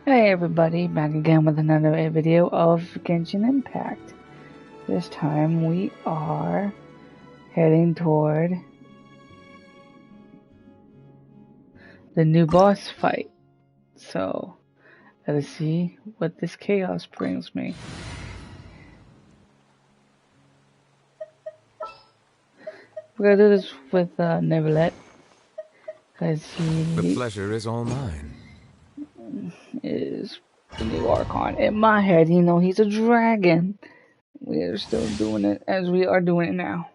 Hey everybody, back again with another video of Genshin Impact. This time we are heading toward the new boss fight. So, let us see what this chaos brings me. We're gonna do this with Neverlet, because the pleasure is all mine. Is the new Archon. In my head, you know, he's a dragon. We are still doing it as we are doing it now.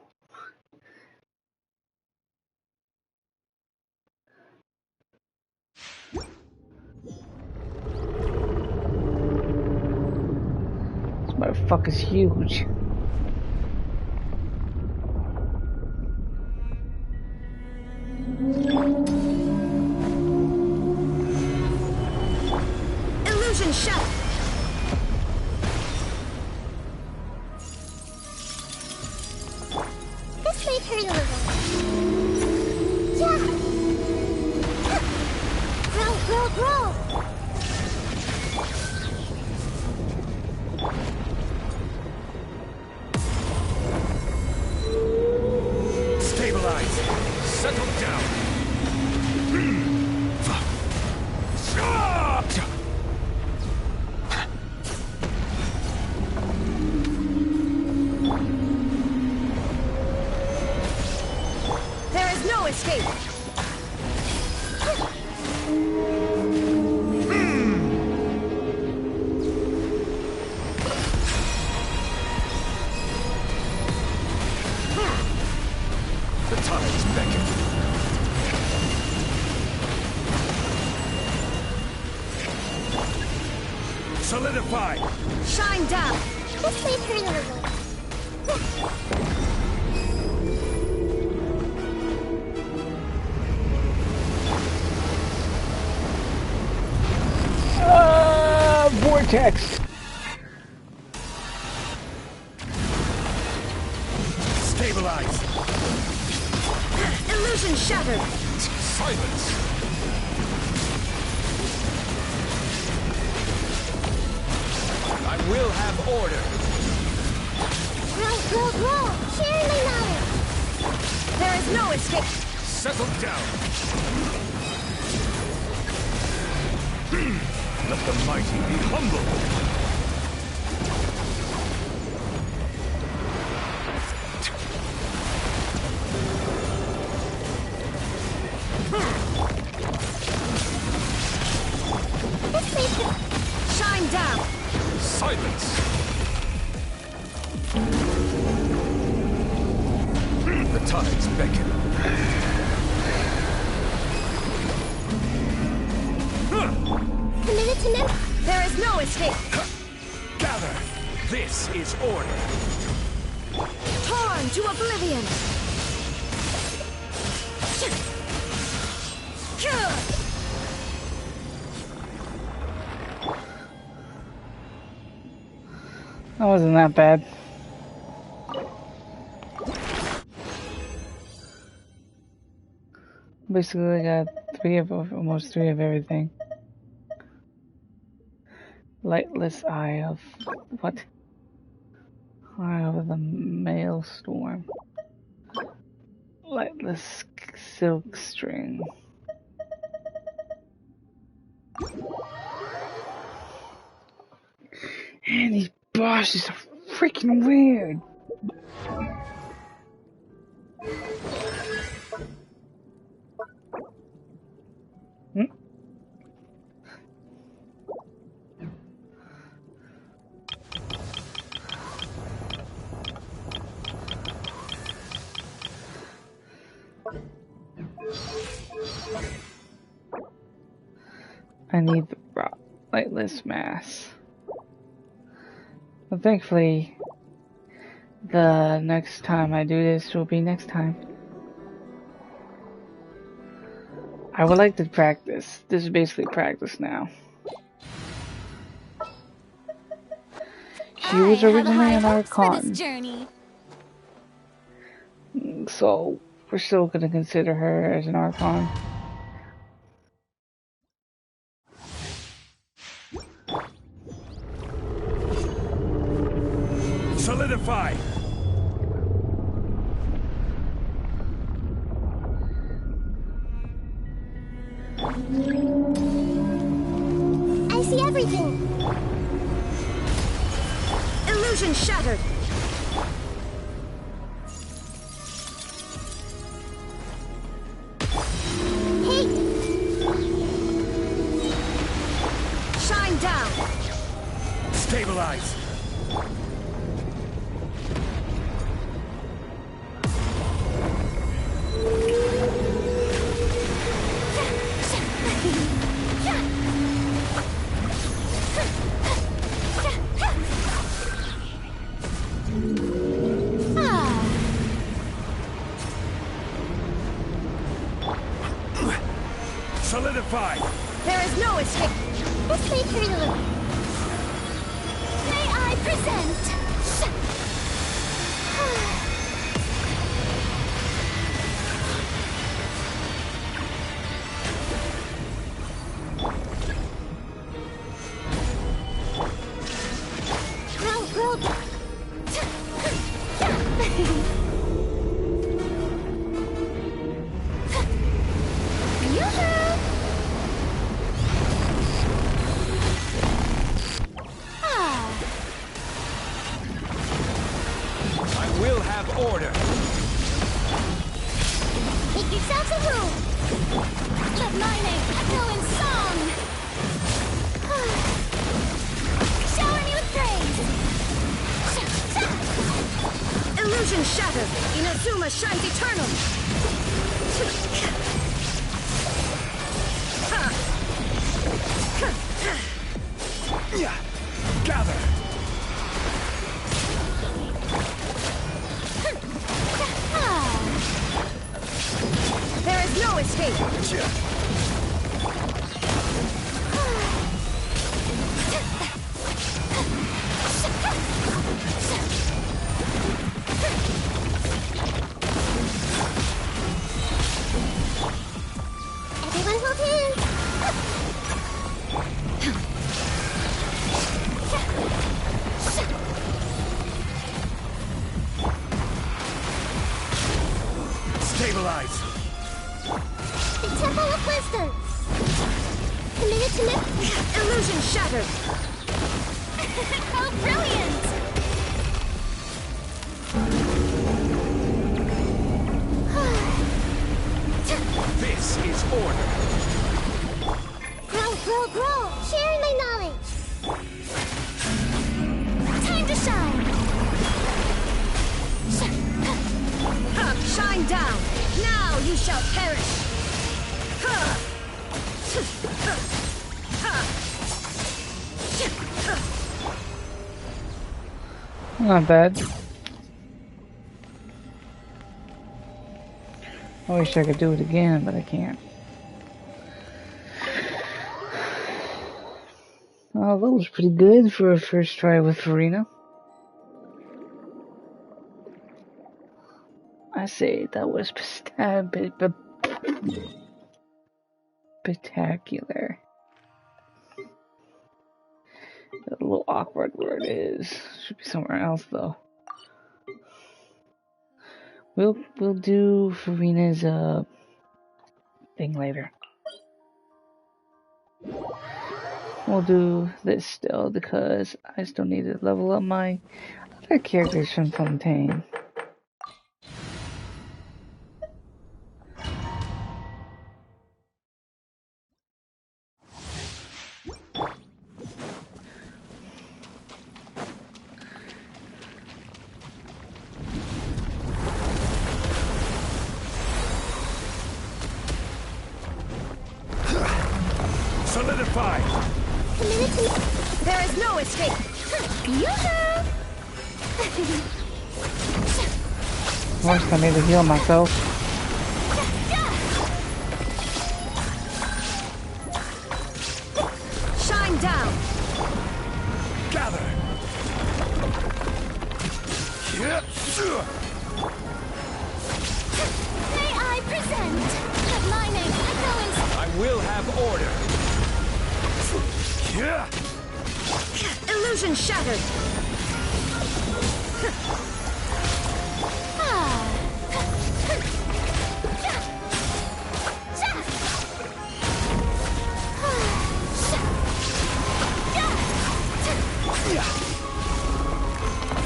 This motherfucker's huge. Illusion shut. This may hurt a little. Yeah. Grow. Stabilize. Settle down. There is no escape. The tides beckon. Solidify. Shine down. This may hurt a little. Vortex! Stabilize. Illusion shattered. Silence. I will have order. Grow. Surely matter. There is no escape. Settle down. Let the mighty be humble. Shine down. Silence. The tides beckon. Committed to there is no escape. Gather. This is order. Torn to oblivion. That wasn't that bad. Basically, I got almost three of everything. Lightless Eye of what? Eye of the Maelstrom. Lightless Silk String. And these bosses are freaking weird. I need the lightless mass. But thankfully, The next time I do this will be next time. I would like to practice. This is basically practice now. She was originally an Archon, so we're still gonna consider her as an Archon. Solidify! I see everything. Illusion shattered. Hey, Shine down. Stabilize! Solidify! There is no escape. let's play prelude. May I present? Roll. I will have order! Make yourselves a room. Let my name echo in song. Shower me with praise. Illusion shattered. Inazuma shines eternal. Gather! There is no escape. Everyone hold hands. Stabilize! The Temple of Wisdom. Committed to Illusion shattered. How brilliant! This is order! Grow. Sharing my knowledge. Time to shine. Shine down. Now you shall perish. Not bad. I wish I could do it again, but I can't. Oh, that was pretty good for a first try with Farina. I say that was spectacular. A little awkward word is. Should be somewhere else though. We'll do Farina's thing later. We'll do this still because I still need to level up my other characters from Fontaine. Solidify! Committed to There is no escape. Yoo-hoo! course, I need to heal myself. Shine down. Gather. May I present? Let my name echo in... I will have order. Illusion shattered.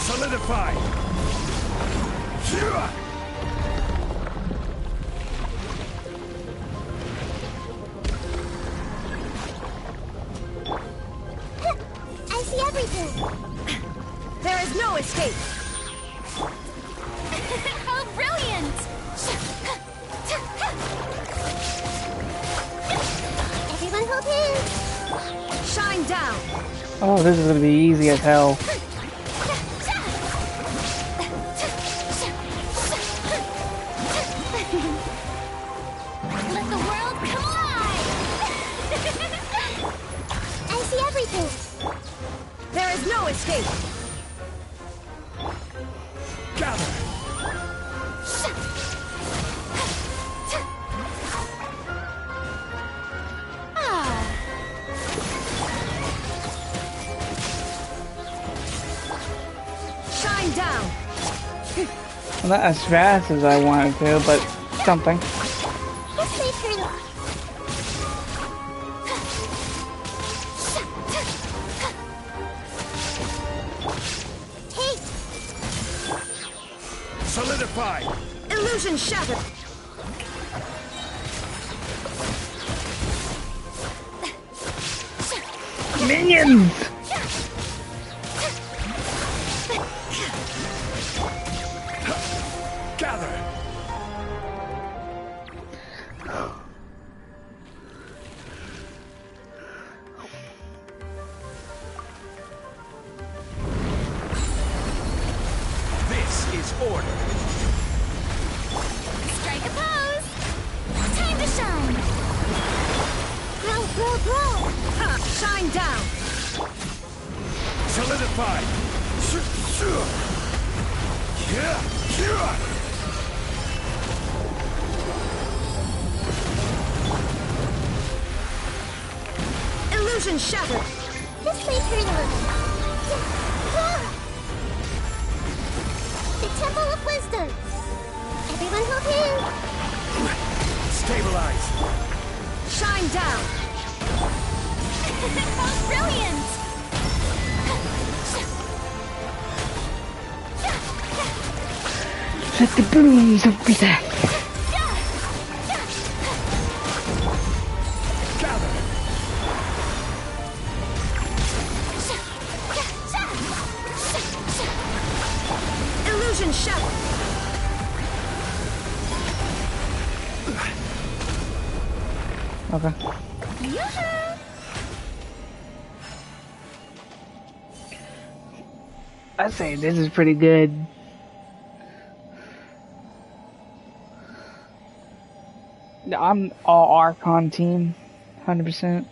Solidify. I see everything. There is no escape. How brilliant! Everyone hold hands. Shine down. Oh, this is gonna be easy as hell. Let the world come alive! I see everything. There is no escape. Gather. Shine down. Not as fast as I wanted to, but something. This may turn off. Hey, Solidify. Illusion shattered. Minions! Gather. This is order. strike a pose. Time to shine. Grow, grow, grow. Ha! Shine down. Solidify. Illusion shattered. This may turn on. The Temple of Wisdom. Everyone hold hands. Stabilize. Shine down. How brilliant! Let the blooms of bitter. Gather. Illusion shattered. Okay. Yoo-hoo! I say this is pretty good. I'm all Archon team, 100%.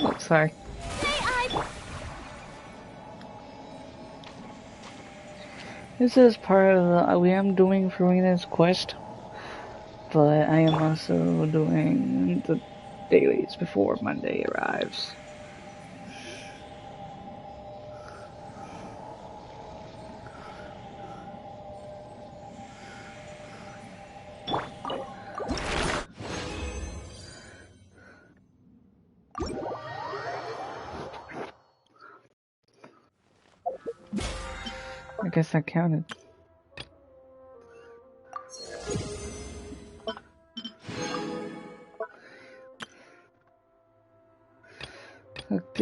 Oh, sorry. May I... This is part of the, we am doing Farina's quest, but I am also doing the dailies before Monday arrives. I guess that counted.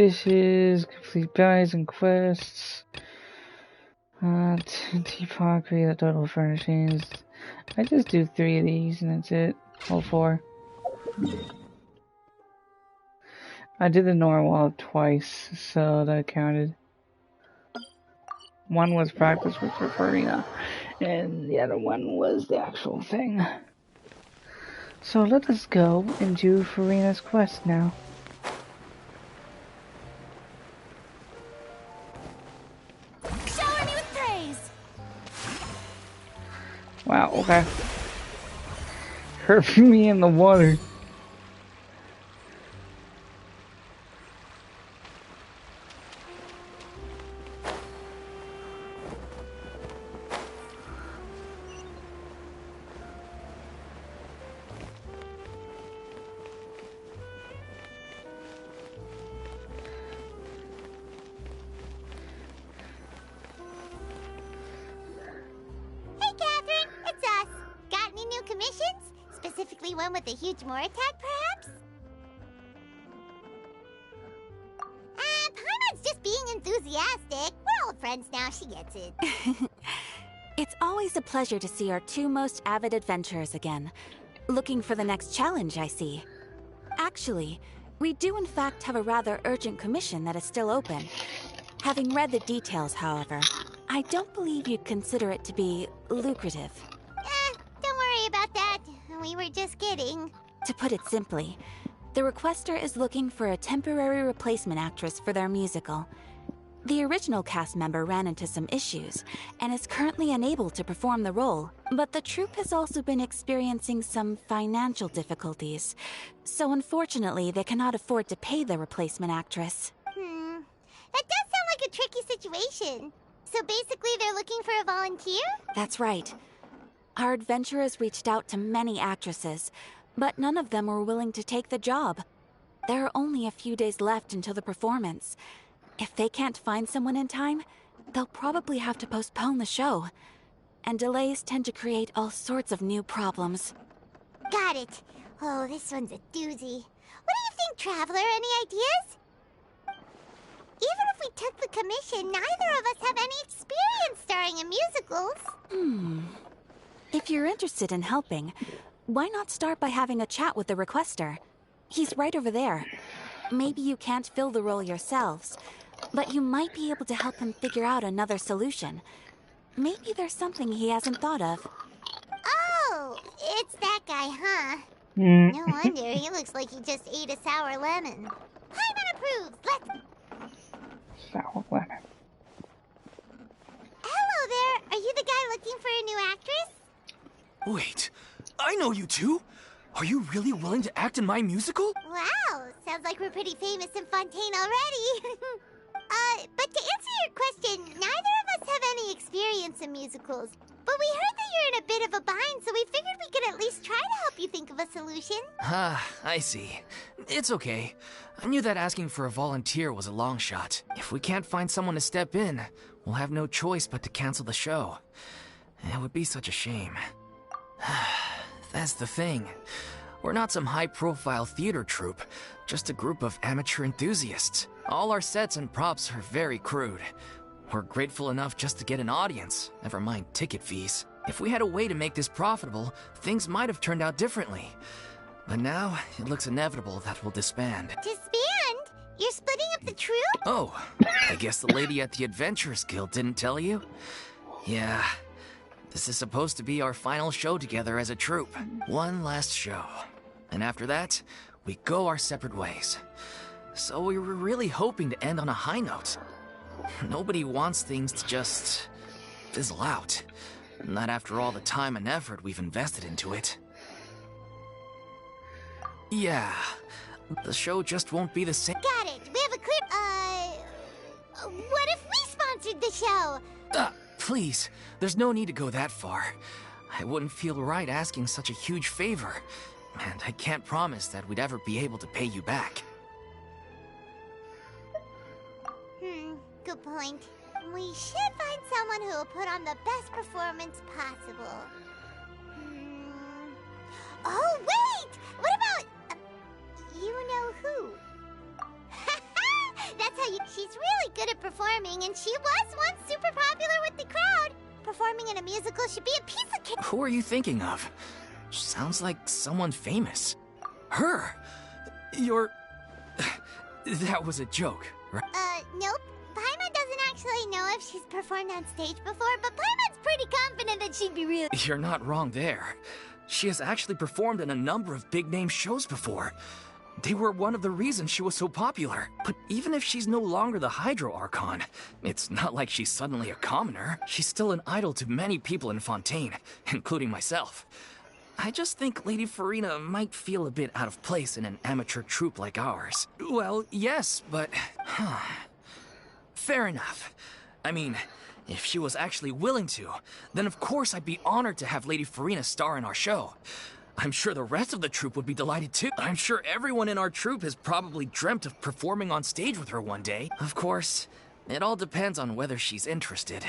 fishes, complete bounties and quests. Teapot, create the total furnishings. I just do 3 of these and that's it. Well, 4. I did the normal twice, so that counted. One was practice, which was for Farina, and the other one was the actual thing. So let us go and do Farina's quest now. Shower me with praise. Wow, okay. Hurt me in the water. Hey, Catherine, it's us. Got any new commissions? Specifically one with a huge more attack, perhaps? Paimon's just being enthusiastic. We're old friends now, she gets it. It's always a pleasure to see our 2 most avid adventurers again. Looking for the next challenge, I see. Actually, we do in fact have a rather urgent commission that is still open. Having read the details, however, I don't believe you'd consider it to be lucrative. Don't worry about that. We were just kidding. To put it simply, the requester is looking for a temporary replacement actress for their musical. The original cast member ran into some issues and is currently unable to perform the role, but the troupe has also been experiencing some financial difficulties. So unfortunately, they cannot afford to pay the replacement actress. That does sound like a tricky situation. So basically they're looking for a volunteer? That's right. Our adventurers reached out to many actresses, but none of them were willing to take the job. There are only a few days left until the performance. If they can't find someone in time, they'll probably have to postpone the show. And delays tend to create all sorts of new problems. Got it. Oh, this one's a doozy. What do you think, Traveler? Any ideas? Even if we took the commission, neither of us have any experience starring in musicals. If you're interested in helping, why not start by having a chat with the requester? He's right over there. Maybe you can't fill the role yourselves, but you might be able to help him figure out another solution. Maybe there's something he hasn't thought of. Oh, it's that guy, huh? No wonder, he looks like he just ate a sour lemon. Paimon approves, let's... Sour lemon. Hello there, are you the guy looking for a new actress? Wait, I know you two! Are you really willing to act in my musical? Wow, sounds like we're pretty famous in Fontaine already. But to answer your question, neither of us have any experience in musicals. But we heard that you're in a bit of a bind, so we figured we could at least try to help you think of a solution. Ah, I see. It's okay. I knew that asking for a volunteer was a long shot. If we can't find someone to step in, we'll have no choice but to cancel the show. It would be such a shame. That's the thing. We're not some high-profile theater troupe, just a group of amateur enthusiasts. All our sets and props are very crude. We're grateful enough just to get an audience, never mind ticket fees. If we had a way to make this profitable, things might have turned out differently. But now, it looks inevitable that we'll disband. Disband? You're splitting up the troupe? Oh, I guess the lady at the Adventurers Guild didn't tell you? Yeah. This is supposed to be our final show together as a troupe. One last show. And after that, we go our separate ways. So we were really hoping to end on a high note. Nobody wants things to just fizzle out. Not after all the time and effort we've invested into it. Yeah, the show just won't be the same. Got it. We have a clear... what if we sponsored the show? Please, there's no need to go that far. I wouldn't feel right asking such a huge favor. And I can't promise that we'd ever be able to pay you back. Good point. We should find someone who will put on the best performance possible. Oh, wait! What about... you know who? That's how you... She's really good at performing, and she was once super popular with the crowd. Performing in a musical should be a piece of cake. Who are you thinking of? Sounds like someone famous. Her! You're... That was a joke, right? Nope. Paimon doesn't actually know if she's performed on stage before, but Paimon's pretty confident that she'd be real. You're not wrong there. She has actually performed in a number of big-name shows before. They were one of the reasons she was so popular. But even if she's no longer the Hydro Archon, it's not like she's suddenly a commoner. She's still an idol to many people in Fontaine, including myself. I just think Lady Farina might feel a bit out of place in an amateur troupe like ours. Well, yes, but... Fair enough. I mean, if she was actually willing to, then of course I'd be honored to have Lady Farina star in our show. I'm sure the rest of the troupe would be delighted too. I'm sure everyone in our troupe has probably dreamt of performing on stage with her one day. Of course, it all depends on whether she's interested.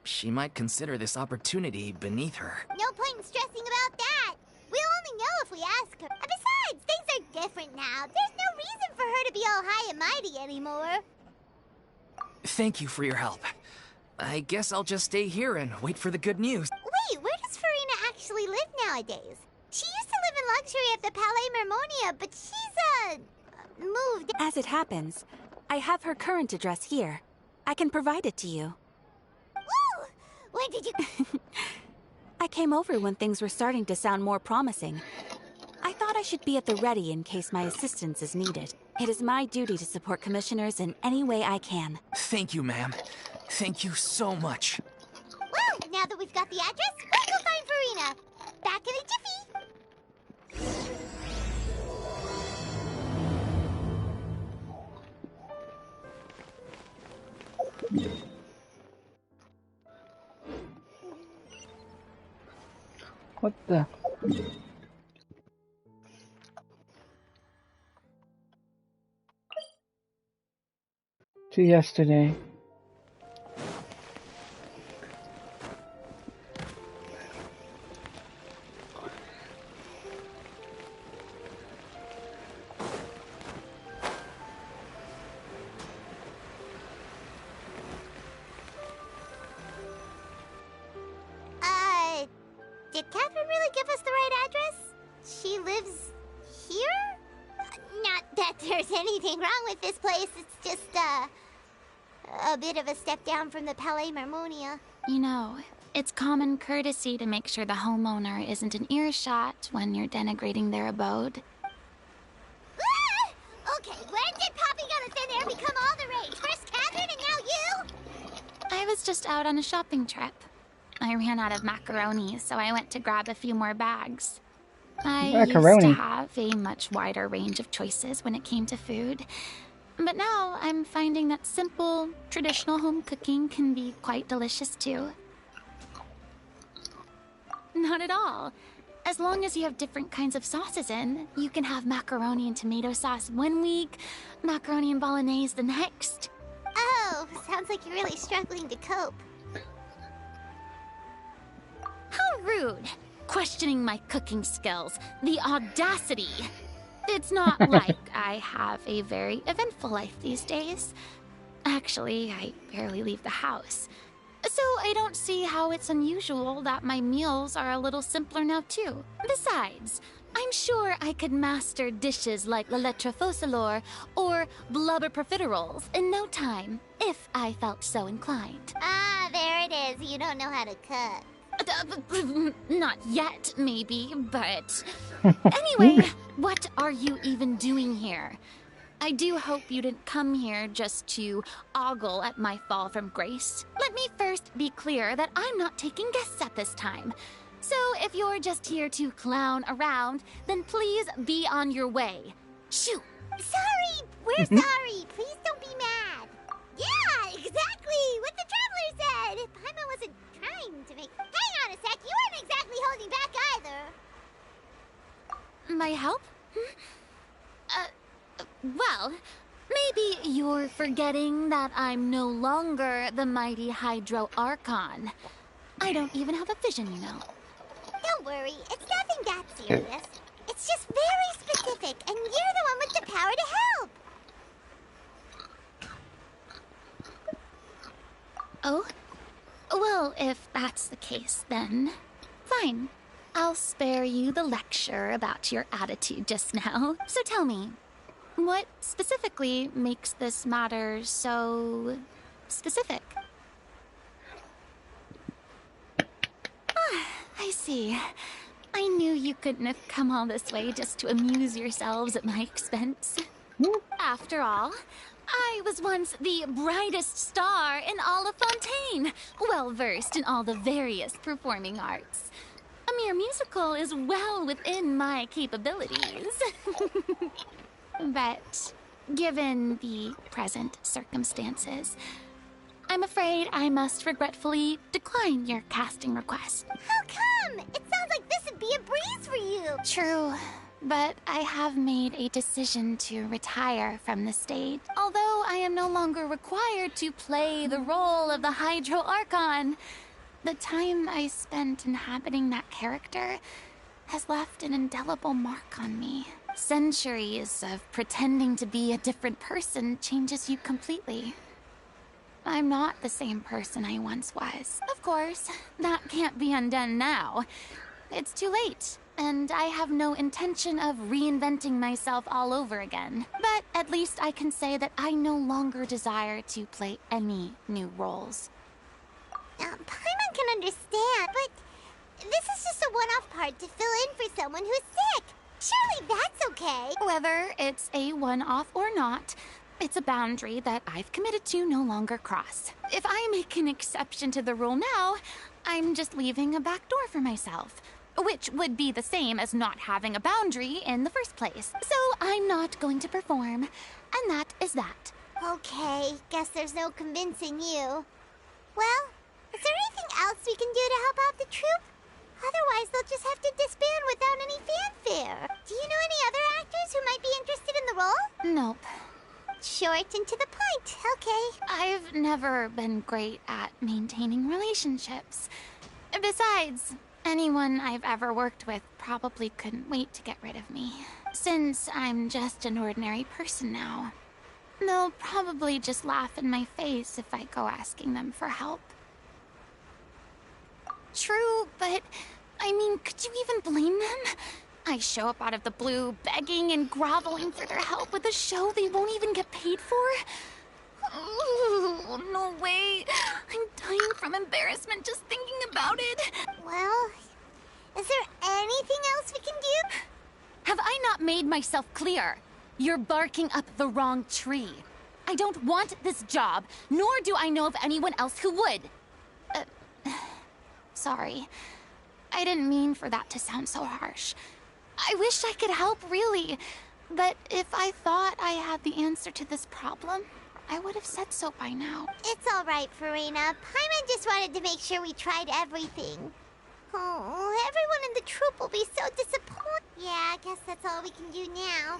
She might consider this opportunity beneath her. No point in stressing about that. We'll only know if we ask her. And besides, things are different now. There's no reason for her to be all high and mighty anymore. Thank you for your help. I guess I'll just stay here and wait for the good news. Wait, where does Farina actually live nowadays? She used to live in luxury at the Palais Mermonia, but she's, moved. As it happens, I have her current address here. I can provide it to you. Woo! When did you... I came over when things were starting to sound more promising. I thought I should be at the ready in case my assistance is needed. It is my duty to support commissioners in any way I can. Thank you, ma'am. Thank you so much. Well, now that we've got the address, let's go find Farina. Back in a jiffy. What the? To yesterday. Did Catherine really give us the right address? She lives here? Not that there's anything wrong with this place. It's just, a bit of a step down from the Palais Mermonia. You know, it's common courtesy to make sure the homeowner isn't in earshot when you're denigrating their abode. Ah! Okay, when did Poppy Got a Thin Air become all the rage? First Catherine and now you? I was just out on a shopping trip. I ran out of macaroni, so I went to grab a few more bags. I used to have a much wider range of choices when it came to food. But now I'm finding that simple, traditional home cooking can be quite delicious too. Not at all. As long as you have different kinds of sauces in, you can have macaroni and tomato sauce one week, macaroni and bolognese the next. Oh, sounds like you're really struggling to cope. How rude! Questioning my cooking skills. The audacity! It's not like I have a very eventful life these days. Actually, I barely leave the house. So I don't see how it's unusual that my meals are a little simpler now too. Besides, I'm sure I could master dishes like la lettre faucilor or blubber profiteroles in no time, if I felt so inclined. Ah, there it is. You don't know how to cook. Not yet, maybe, but... Anyway, what are you even doing here? I do hope you didn't come here just to ogle at my fall from grace. Let me first be clear that I'm not taking guests at this time. So if you're just here to clown around, then please be on your way. Shoo! Sorry! We're sorry! Please don't be mad! Yeah, exactly! What the Traveler said! Paimon wasn't trying to make... Hang on a sec, you weren't exactly holding back either! My help? Well, maybe you're forgetting that I'm no longer the mighty Hydro Archon. I don't even have a vision, you know. Don't worry, it's nothing that serious. It's just very specific, and you're the one with the power to help! Oh? Well, if that's the case, then fine. I'll spare you the lecture about your attitude just now. So tell me, what specifically makes this matter so specific? Ah, I see. I knew you couldn't have come all this way just to amuse yourselves at my expense. After all, I was once the brightest star in all of Fontaine, well-versed in all the various performing arts. A mere musical is well within my capabilities. But given the present circumstances, I'm afraid I must regretfully decline your casting request. How come? It sounds like this would be a breeze for you. True, but I have made a decision to retire from the stage. Although I am no longer required to play the role of the Hydro Archon, the time I spent inhabiting that character has left an indelible mark on me. Centuries of pretending to be a different person changes you completely. I'm not the same person I once was. Of course, that can't be undone now. It's too late, and I have no intention of reinventing myself all over again. But at least I can say that I no longer desire to play any new roles. Paimon can understand, but this is just a one-off part to fill in for someone who's sick. Surely that's okay. Whether it's a one-off or not, it's a boundary that I've committed to no longer cross. If I make an exception to the rule now, I'm just leaving a back door for myself, which would be the same as not having a boundary in the first place. So I'm not going to perform, and that is that. Okay, guess there's no convincing you. Well, is there anything else we can do to help out the troupe? Otherwise, they'll just have to disband without any fanfare. Do you know any other actors who might be interested in the role? Nope. Short and to the point, okay. I've never been great at maintaining relationships. Besides, anyone I've ever worked with probably couldn't wait to get rid of me. Since I'm just an ordinary person now, they'll probably just laugh in my face if I go asking them for help. True, but I mean, could you even blame them? I show up out of the blue, begging and groveling for their help with a show they won't even get paid for? Ooh, no way. I'm dying from embarrassment just thinking about it. Well, is there anything else we can do? Have I not made myself clear? You're barking up the wrong tree. I don't want this job, nor do I know of anyone else who would. Sorry. I didn't mean for that to sound so harsh. I wish I could help, really. But if I thought I had the answer to this problem, I would have said so by now. It's all right, Farina. Paimon just wanted to make sure we tried everything. Oh, everyone in the troupe will be so disappointed. Yeah, I guess that's all we can do now.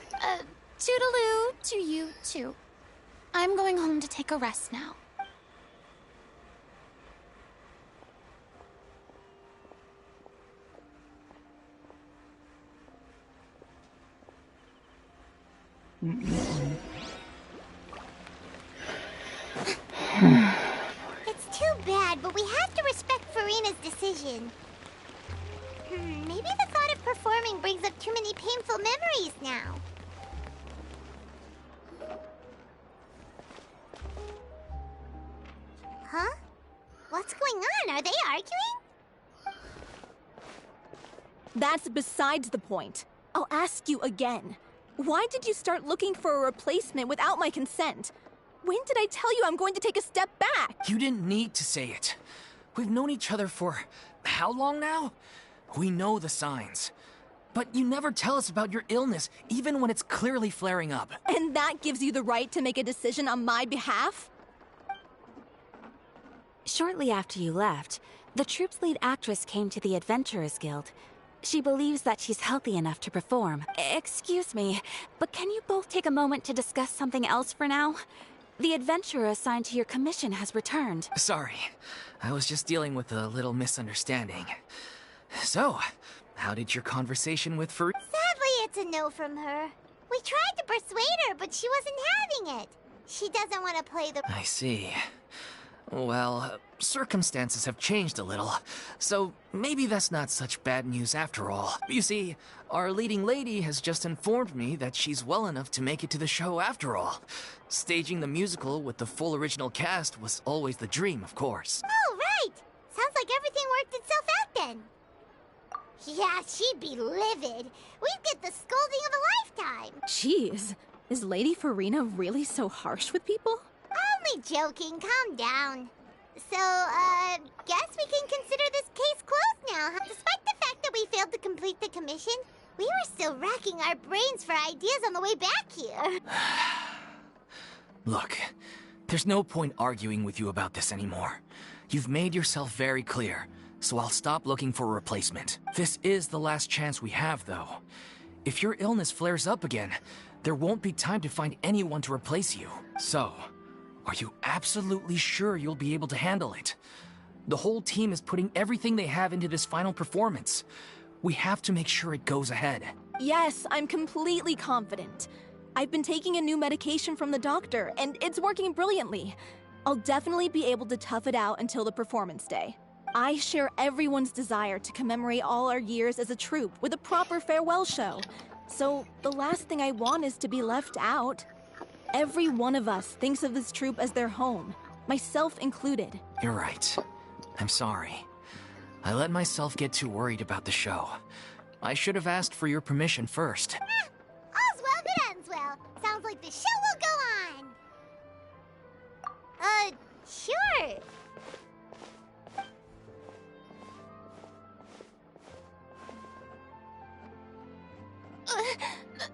Toodaloo to you, too. I'm going home to take a rest now. It's too bad, but we have to respect Farina's decision. Maybe the thought of performing brings up too many painful memories now. Huh? What's going on? Are they arguing? That's besides the point. I'll ask you again. Why did you start looking for a replacement without my consent? When did I tell you I'm going to take a step back? You didn't need to say it. We've known each other for how long now? We know the signs. But you never tell us about your illness, even when it's clearly flaring up. And that gives you the right to make a decision on my behalf? Shortly after you left, the troupe's lead actress came to the Adventurers Guild. She believes that she's healthy enough to perform. Excuse me, but can you both take a moment to discuss something else for now? The adventurer assigned to your commission has returned. Sorry, I was just dealing with a little misunderstanding. So, how did your conversation with Farina? Sadly, it's a no from her. We tried to persuade her, but she wasn't having it. She doesn't want to play the... I see. Well, circumstances have changed a little, so maybe that's not such bad news after all. You see, our leading lady has just informed me that she's well enough to make it to the show after all. Staging the musical with the full original cast was always the dream, of course. Oh, right! Sounds like everything worked itself out then. Yeah, she'd be livid. We'd get the scolding of a lifetime. Jeez, is Lady Farina really so harsh with people? Only joking, calm down. So, guess we can consider this case closed now, huh? Despite the fact that we failed to complete the commission, we were still racking our brains for ideas on the way back here. Look, there's no point arguing with you about this anymore. You've made yourself very clear, so I'll stop looking for a replacement. This is the last chance we have, though. If your illness flares up again, there won't be time to find anyone to replace you. So, are you absolutely sure you'll be able to handle it? The whole team is putting everything they have into this final performance. We have to make sure it goes ahead. Yes, I'm completely confident. I've been taking a new medication from the doctor, and it's working brilliantly. I'll definitely be able to tough it out until the performance day. I share everyone's desire to commemorate all our years as a troupe with a proper farewell show. So the last thing I want is to be left out. Every one of us thinks of this troupe as their home, myself included. You're right. I'm sorry. I let myself get too worried about the show. I should have asked for your permission first. All's well that ends well. Sounds like the show will go on. Sure.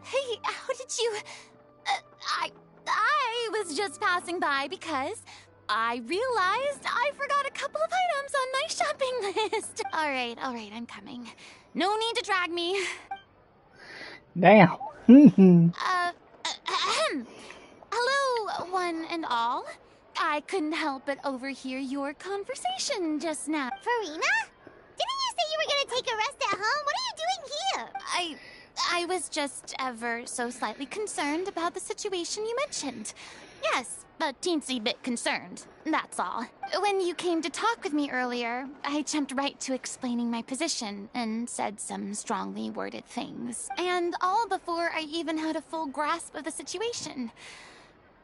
Hey, how did you... I was just passing by because I realized I forgot a couple of items on my shopping list. All right, I'm coming. No need to drag me. Damn. Hello, one and all. I couldn't help but overhear your conversation just now. Farina? Didn't you say you were gonna take a rest at home? What are you doing here? I was just ever so slightly concerned about the situation you mentioned. Yes, a teensy bit concerned, that's all. When you came to talk with me earlier, I jumped right to explaining my position and said some strongly worded things. And all before I even had a full grasp of the situation.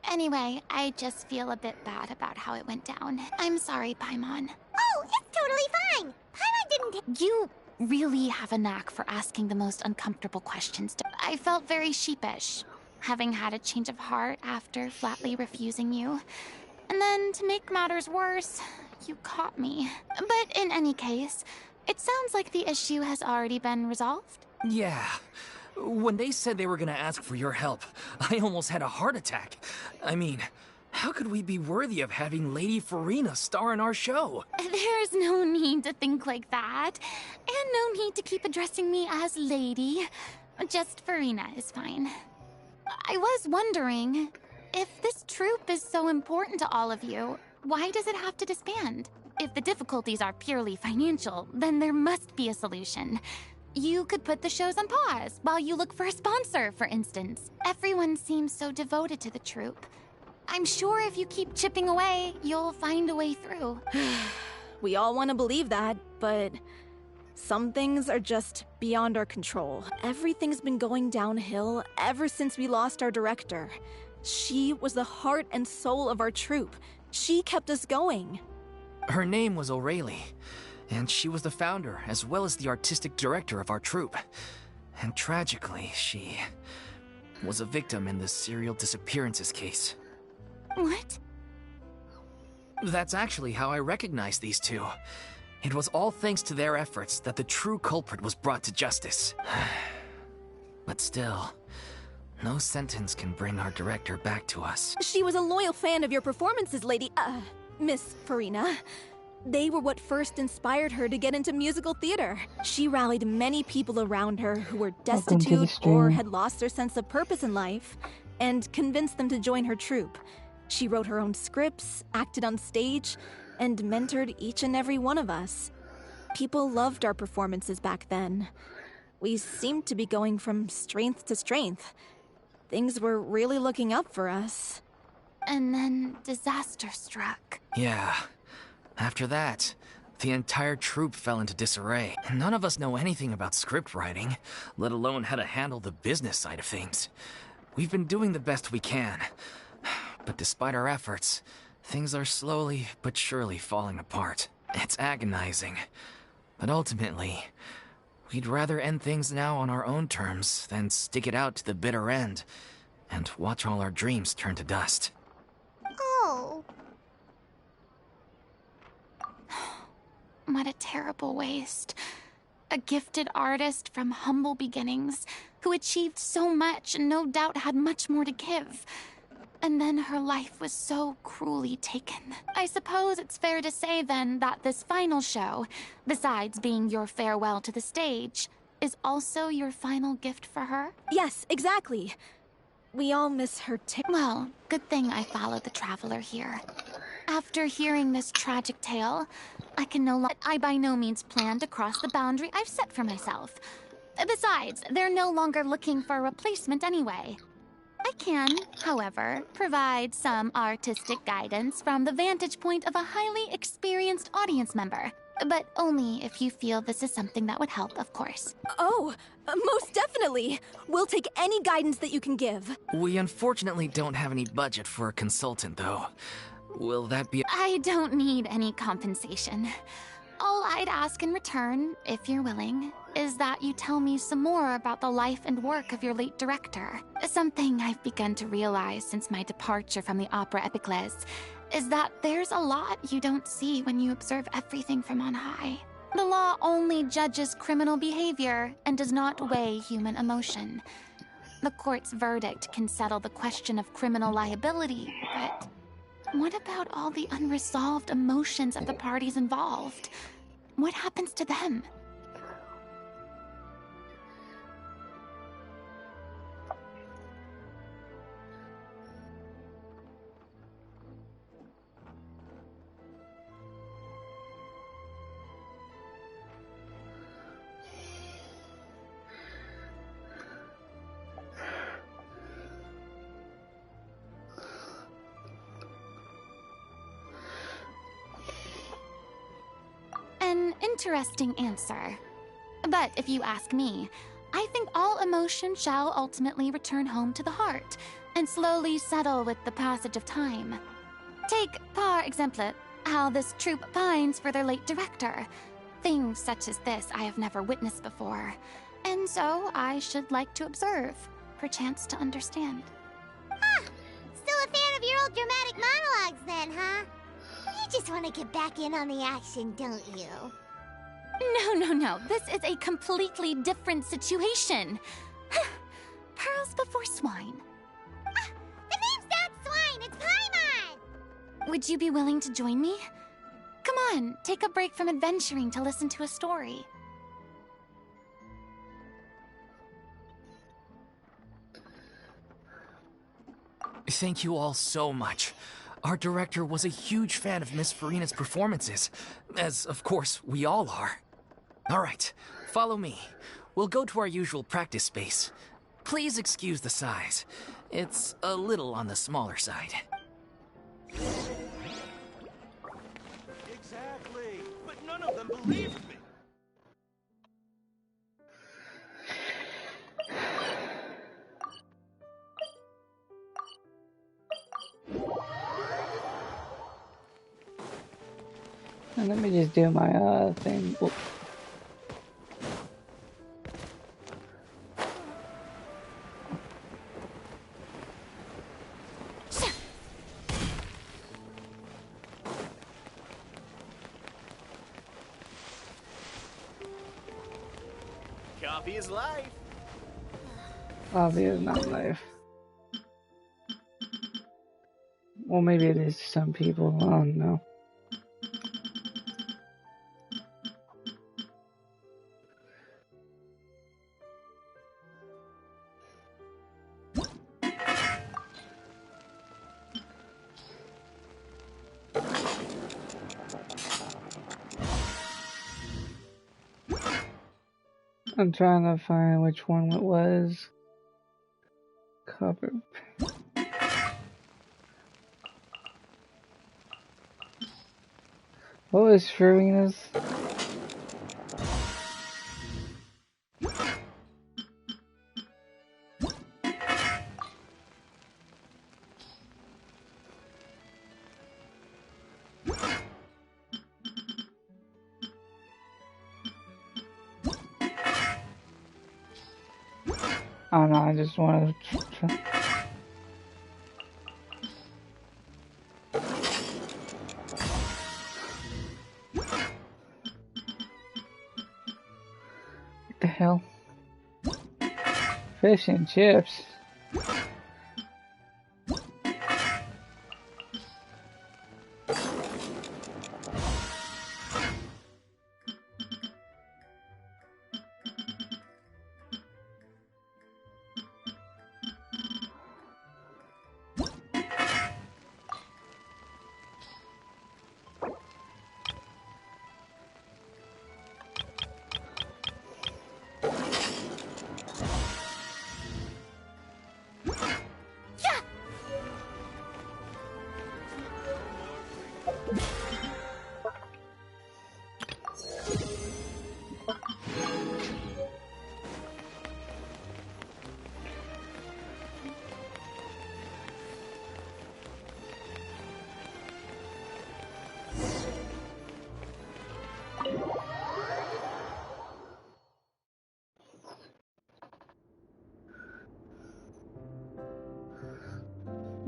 Anyway, I just feel a bit bad about how it went down. I'm sorry, Paimon. Oh, it's totally fine. Paimon didn't... You really have a knack for asking the most uncomfortable questions. I felt very sheepish, having had a change of heart after flatly refusing you. And then, to make matters worse, you caught me. But in any case, it sounds like the issue has already been resolved. Yeah. When they said they were gonna ask for your help, I almost had a heart attack. I mean, how could we be worthy of having Lady Farina star in our show? There's no need to think like that. And no need to keep addressing me as Lady. Just Farina is fine. I was wondering, if this troupe is so important to all of you, why does it have to disband? If the difficulties are purely financial, then there must be a solution. You could put the shows on pause while you look for a sponsor, for instance. Everyone seems so devoted to the troupe. I'm sure if you keep chipping away, you'll find a way through. We all want to believe that, but some things are just beyond our control. Everything's been going downhill ever since we lost our director. She was the heart and soul of our troupe. She kept us going. Her name was O'Reilly, and she was the founder as well as the artistic director of our troupe. And tragically, she was a victim in the serial disappearances case. What? That's actually how I recognized these two. It was all thanks to their efforts that the true culprit was brought to justice. But still, no sentence can bring our director back to us. She was a loyal fan of your performances, Miss Farina. They were what first inspired her to get into musical theater. She rallied many people around her who were destitute or had lost their sense of purpose in life, and convinced them to join her troupe. She wrote her own scripts, acted on stage, and mentored each and every one of us. People loved our performances back then. We seemed to be going from strength to strength. Things were really looking up for us. And then disaster struck. Yeah, After that, the entire troupe fell into disarray. None of us know anything about script writing, let alone how to handle the business side of things. We've been doing the best we can, but despite our efforts, things are slowly but surely falling apart. It's agonizing, but ultimately, we'd rather end things now on our own terms than stick it out to the bitter end and watch all our dreams turn to dust. Oh. What a terrible waste. A gifted artist from humble beginnings who achieved so much and no doubt had much more to give. And then her life was so cruelly taken. I suppose it's fair to say then that this final show, besides being your farewell to the stage, is also your final gift for her? Yes, exactly. We all miss her Well, good thing I followed the traveler here. After hearing this tragic tale, I by no means plan to cross the boundary I've set for myself. Besides, they're no longer looking for a replacement anyway. I can, however, provide some artistic guidance from the vantage point of a highly experienced audience member. But only if you feel this is something that would help, of course. Oh, most definitely. We'll take any guidance that you can give. We unfortunately don't have any budget for a consultant, though. Will that be... I don't need any compensation. All I'd ask in return, if you're willing, is that you tell me some more about the life and work of your late director. Something I've begun to realize since my departure from the Opera Epiclese is that there's a lot you don't see when you observe everything from on high. The law only judges criminal behavior and does not weigh human emotion. The court's verdict can settle the question of criminal liability, but what about all the unresolved emotions of the parties involved? What happens to them? An interesting answer. But if you ask me, I think all emotion shall ultimately return home to the heart and slowly settle with the passage of time. Take, par exemple, how this troupe pines for their late director. Things such as this I have never witnessed before, and so I should like to observe, perchance to understand. Huh. Still a fan of your old dramatic monologues then, huh? You just want to get back in on the action, don't you? No. This is a completely different situation. Pearls before swine. Ah, the name's not Swine, it's Paimon! Would you be willing to join me? Come on, take a break from adventuring to listen to a story. Thank you all so much. Our director was a huge fan of Miss Farina's performances, as, of course, we all are. All right, follow me. We'll go to our usual practice space. Please excuse the size. It's a little on the smaller side. Exactly, but none of them believed me. And let me just do my thing. Whoop. Coffee is life. Coffee is not life. Well, maybe it is to some people. I don't know. I'm trying to find which one it was. Cover. What was Farina's? I don't know, I just want to What the hell? Fish and chips.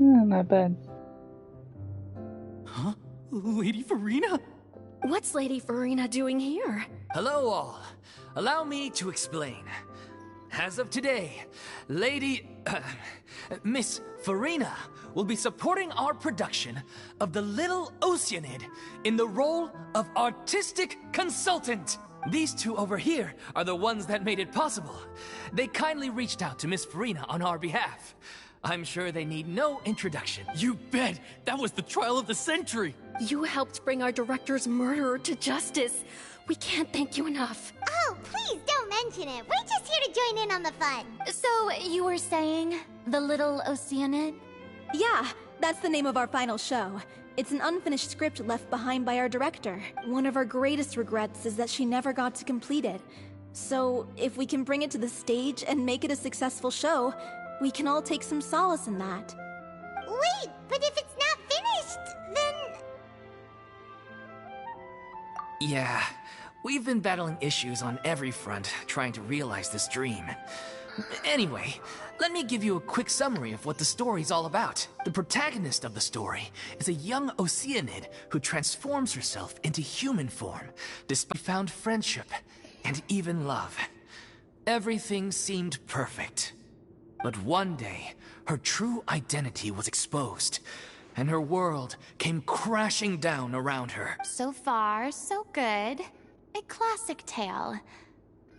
Not bad. Huh? Lady Farina? What's Lady Farina doing here? Hello all. Allow me to explain. As of today, Miss Farina will be supporting our production of The Little Oceanid in the role of artistic consultant. These two over here are the ones that made it possible. They kindly reached out to Miss Farina on our behalf. I'm sure they need no introduction. You bet! That was the trial of the century! You helped bring our director's murderer to justice. We can't thank you enough. Oh, please don't mention it. We're just here to join in on the fun. So, you were saying The Little Oceanid? Yeah, that's the name of our final show. It's an unfinished script left behind by our director. One of our greatest regrets is that she never got to complete it. So, if we can bring it to the stage and make it a successful show, we can all take some solace in that. Wait, but if it's not finished, then... Yeah, we've been battling issues on every front trying to realize this dream. Anyway, let me give you a quick summary of what the story's all about. The protagonist of the story is a young Oceanid who transforms herself into human form, despite found friendship and even love. Everything seemed perfect. But one day, her true identity was exposed, and her world came crashing down around her. So far, so good. A classic tale.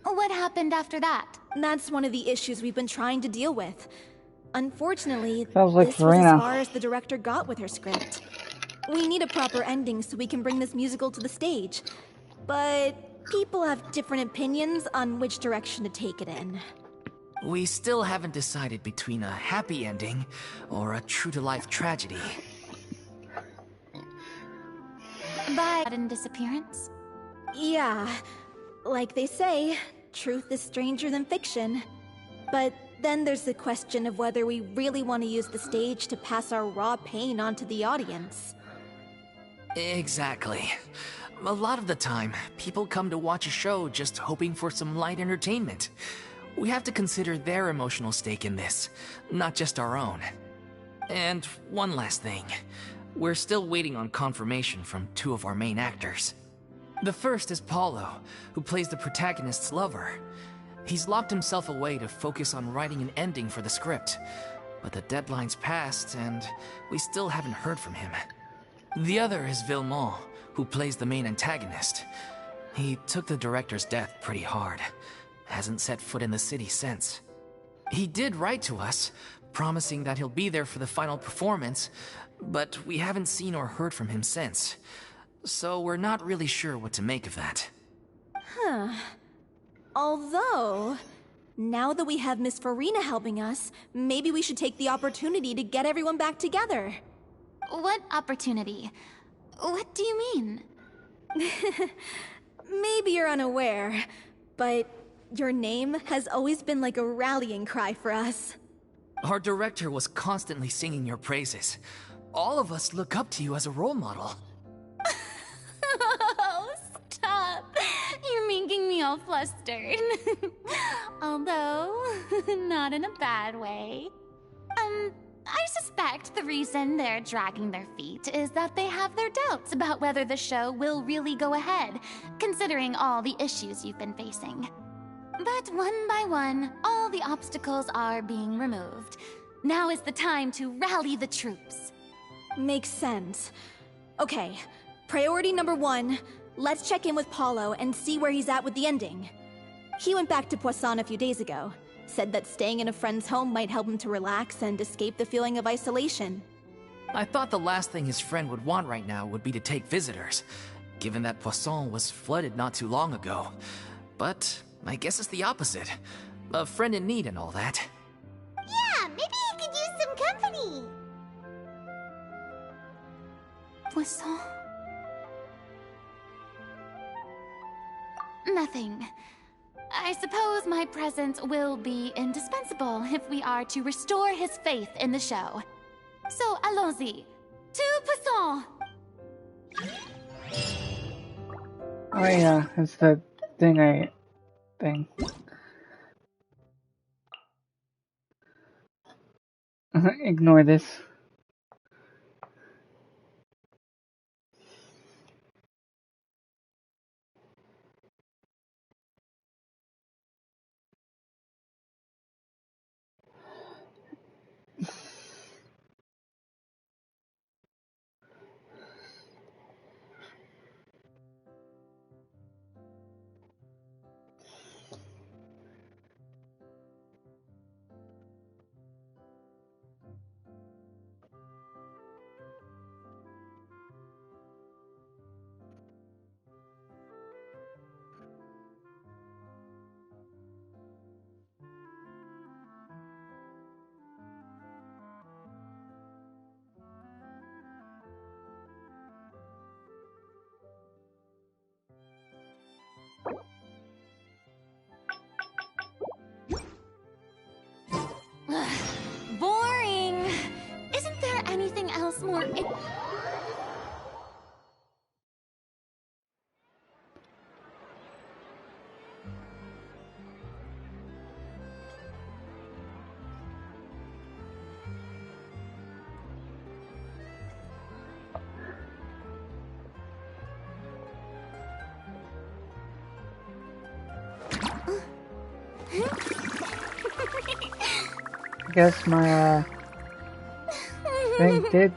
What happened after that? That's one of the issues we've been trying to deal with. Unfortunately, Sounds like this was Farina. as far as the director got with her script. We need a proper ending so we can bring this musical to the stage. But people have different opinions on which direction to take it in. We still haven't decided between a happy ending or a true-to-life tragedy. By sudden disappearance? Yeah, like they say, truth is stranger than fiction. But then there's the question of whether we really want to use the stage to pass our raw pain onto the audience. Exactly. A lot of the time, people come to watch a show just hoping for some light entertainment. We have to consider their emotional stake in this, not just our own. And one last thing. We're still waiting on confirmation from two of our main actors. The first is Paulo, who plays the protagonist's lover. He's locked himself away to focus on writing an ending for the script, but the deadline's passed and we still haven't heard from him. The other is Villemont, who plays the main antagonist. He took the director's death pretty hard. Hasn't set foot in the city since. He did write to us, promising that he'll be there for the final performance, but we haven't seen or heard from him since. So we're not really sure what to make of that. Huh. Although, now that we have Miss Farina helping us, maybe we should take the opportunity to get everyone back together. What opportunity? What do you mean? Maybe you're unaware, but your name has always been like a rallying cry for us. Our director was constantly singing your praises. All of us look up to you as a role model. Oh, stop. You're making me all flustered. Although, not in a bad way. I suspect the reason they're dragging their feet is that they have their doubts about whether the show will really go ahead, considering all the issues you've been facing. But one by one, all the obstacles are being removed. Now is the time to rally the troops. Makes sense. Okay, priority number 1, let's check in with Paulo and see where he's at with the ending. He went back to Poisson a few days ago. Said that staying in a friend's home might help him to relax and escape the feeling of isolation. I thought the last thing his friend would want right now would be to take visitors, given that Poisson was flooded not too long ago. But I guess it's the opposite. A friend in need and all that. Yeah, maybe he could use some company. Poisson? Nothing. I suppose my presence will be indispensable if we are to restore his faith in the show. So, allons-y. To Poisson! Oh yeah, it's the thing thing. Ignore this. Boring! Isn't there anything else more I guess my thing did.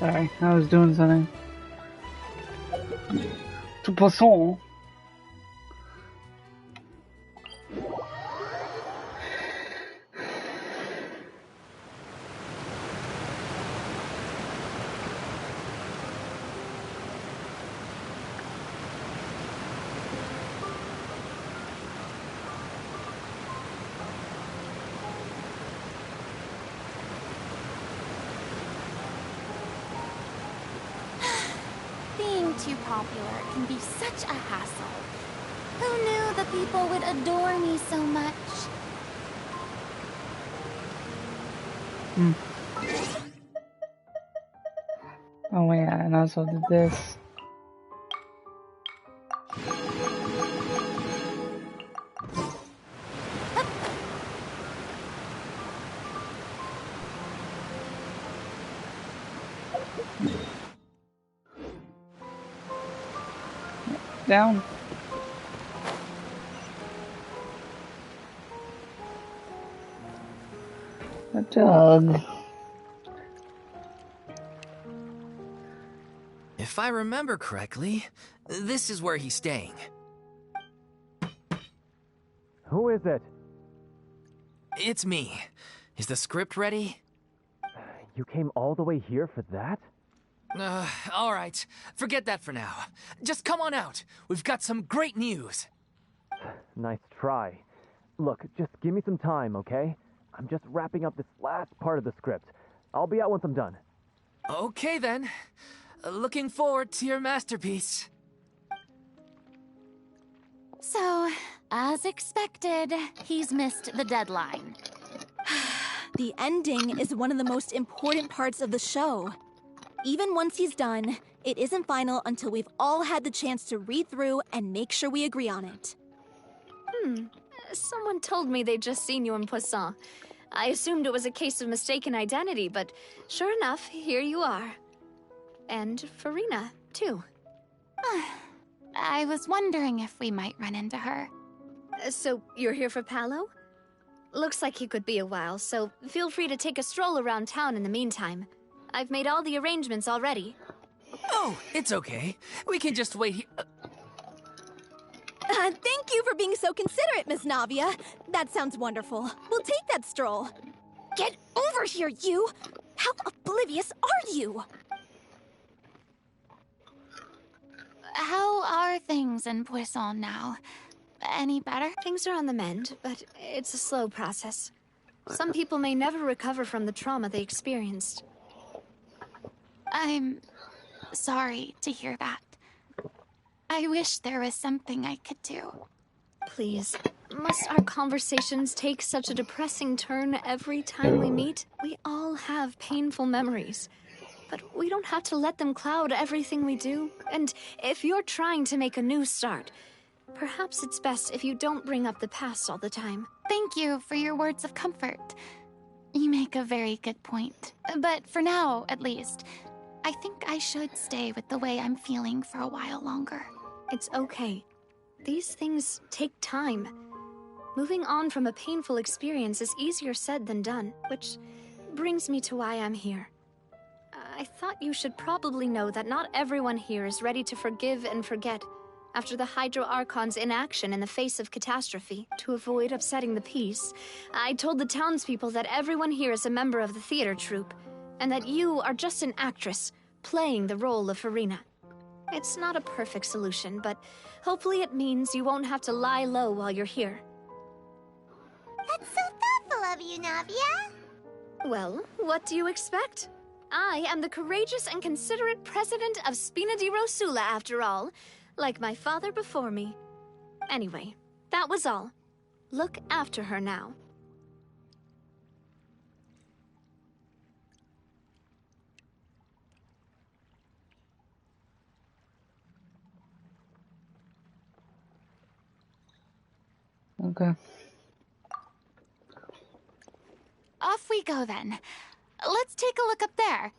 Sorry, I was doing something. To Poisson. Being too popular can be such a hassle. Who knew the people would adore me so much? Oh yeah, and also did this. Down. A dog. If I remember correctly, this is where he's staying. Who is it? It's me. Is the script ready? You came all the way here for that? Alright. Forget that for now. Just come on out. We've got some great news. Nice try. Look, just give me some time, okay? I'm just wrapping up this last part of the script. I'll be out once I'm done. Okay then. Looking forward to your masterpiece. So, as expected, he's missed the deadline. The ending is one of the most important parts of the show. Even once he's done, it isn't final until we've all had the chance to read through and make sure we agree on it. Someone told me they'd just seen you in Poisson. I assumed it was a case of mistaken identity, but sure enough, here you are. And Farina, too. I was wondering if we might run into her. So, you're here for Paolo? Looks like he could be a while, so feel free to take a stroll around town in the meantime. I've made all the arrangements already. Oh, it's okay. We can just wait here. Thank you for being so considerate, Miss Navia. That sounds wonderful. We'll take that stroll. Get over here, you! How oblivious are you? How are things in Poisson now? Any better? Things are on the mend, but it's a slow process. Some people may never recover from the trauma they experienced. I'm sorry to hear that. I wish there was something I could do. Please, must our conversations take such a depressing turn every time we meet? We all have painful memories, but we don't have to let them cloud everything we do. And if you're trying to make a new start, perhaps it's best if you don't bring up the past all the time. Thank you for your words of comfort. You make a very good point. But for now, at least, I think I should stay with the way I'm feeling for a while longer. It's okay. These things take time. Moving on from a painful experience is easier said than done, which brings me to why I'm here. I thought you should probably know that not everyone here is ready to forgive and forget after the Hydro Archon's inaction in the face of catastrophe. To avoid upsetting the peace, I told the townspeople that everyone here is a member of the theater troupe, and that you are just an actress playing the role of Farina. It's not a perfect solution, but hopefully it means you won't have to lie low while you're here. That's so thoughtful of you, Navia. Well, what do you expect? I am the courageous and considerate president of Spina di Rosula, after all, like my father before me. Anyway, that was all. Look after her now. Okay. Off we go then. Let's take a look up there.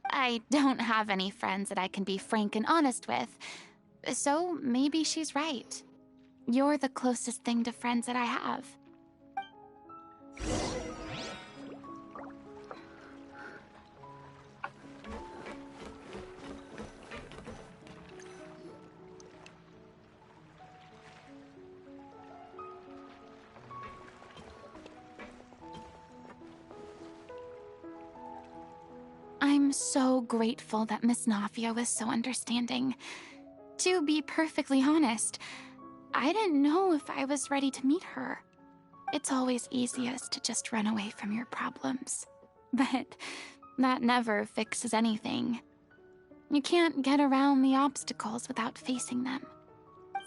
I don't have any friends that I can be frank and honest with, so maybe she's right. You're the closest thing to friends that I have. I'm so grateful that Miss Navia was so understanding. To be perfectly honest, I didn't know if I was ready to meet her. It's always easiest to just run away from your problems. But that never fixes anything. You can't get around the obstacles without facing them.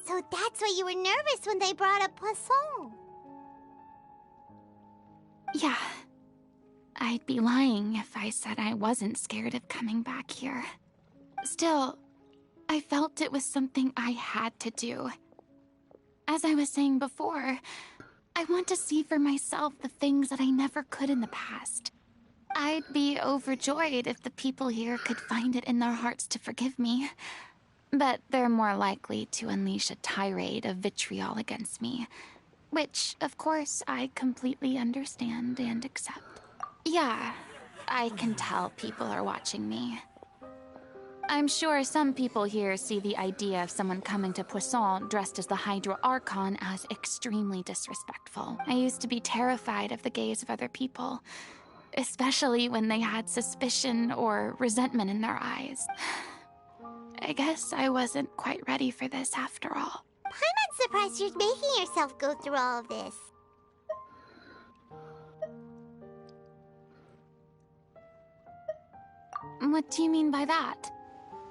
So that's why you were nervous when they brought up Poisson. Yeah. I'd be lying if I said I wasn't scared of coming back here. Still, I felt it was something I had to do. As I was saying before, I want to see for myself the things that I never could in the past. I'd be overjoyed if the people here could find it in their hearts to forgive me. But they're more likely to unleash a tirade of vitriol against me. Which, of course, I completely understand and accept. Yeah, I can tell people are watching me. I'm sure some people here see the idea of someone coming to Poisson dressed as the Hydro Archon as extremely disrespectful. I used to be terrified of the gaze of other people, especially when they had suspicion or resentment in their eyes. I guess I wasn't quite ready for this after all. I'm not surprised you're making yourself go through all of this. What do you mean by that?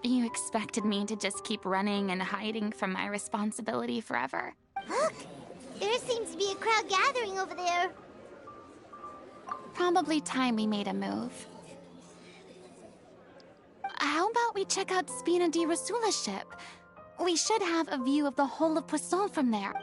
You expected me to just keep running and hiding from my responsibility forever? Look! There seems to be a crowd gathering over there. Probably time we made a move. How about we check out Spina di Rasula's ship? We should have a view of the whole of Poisson from there.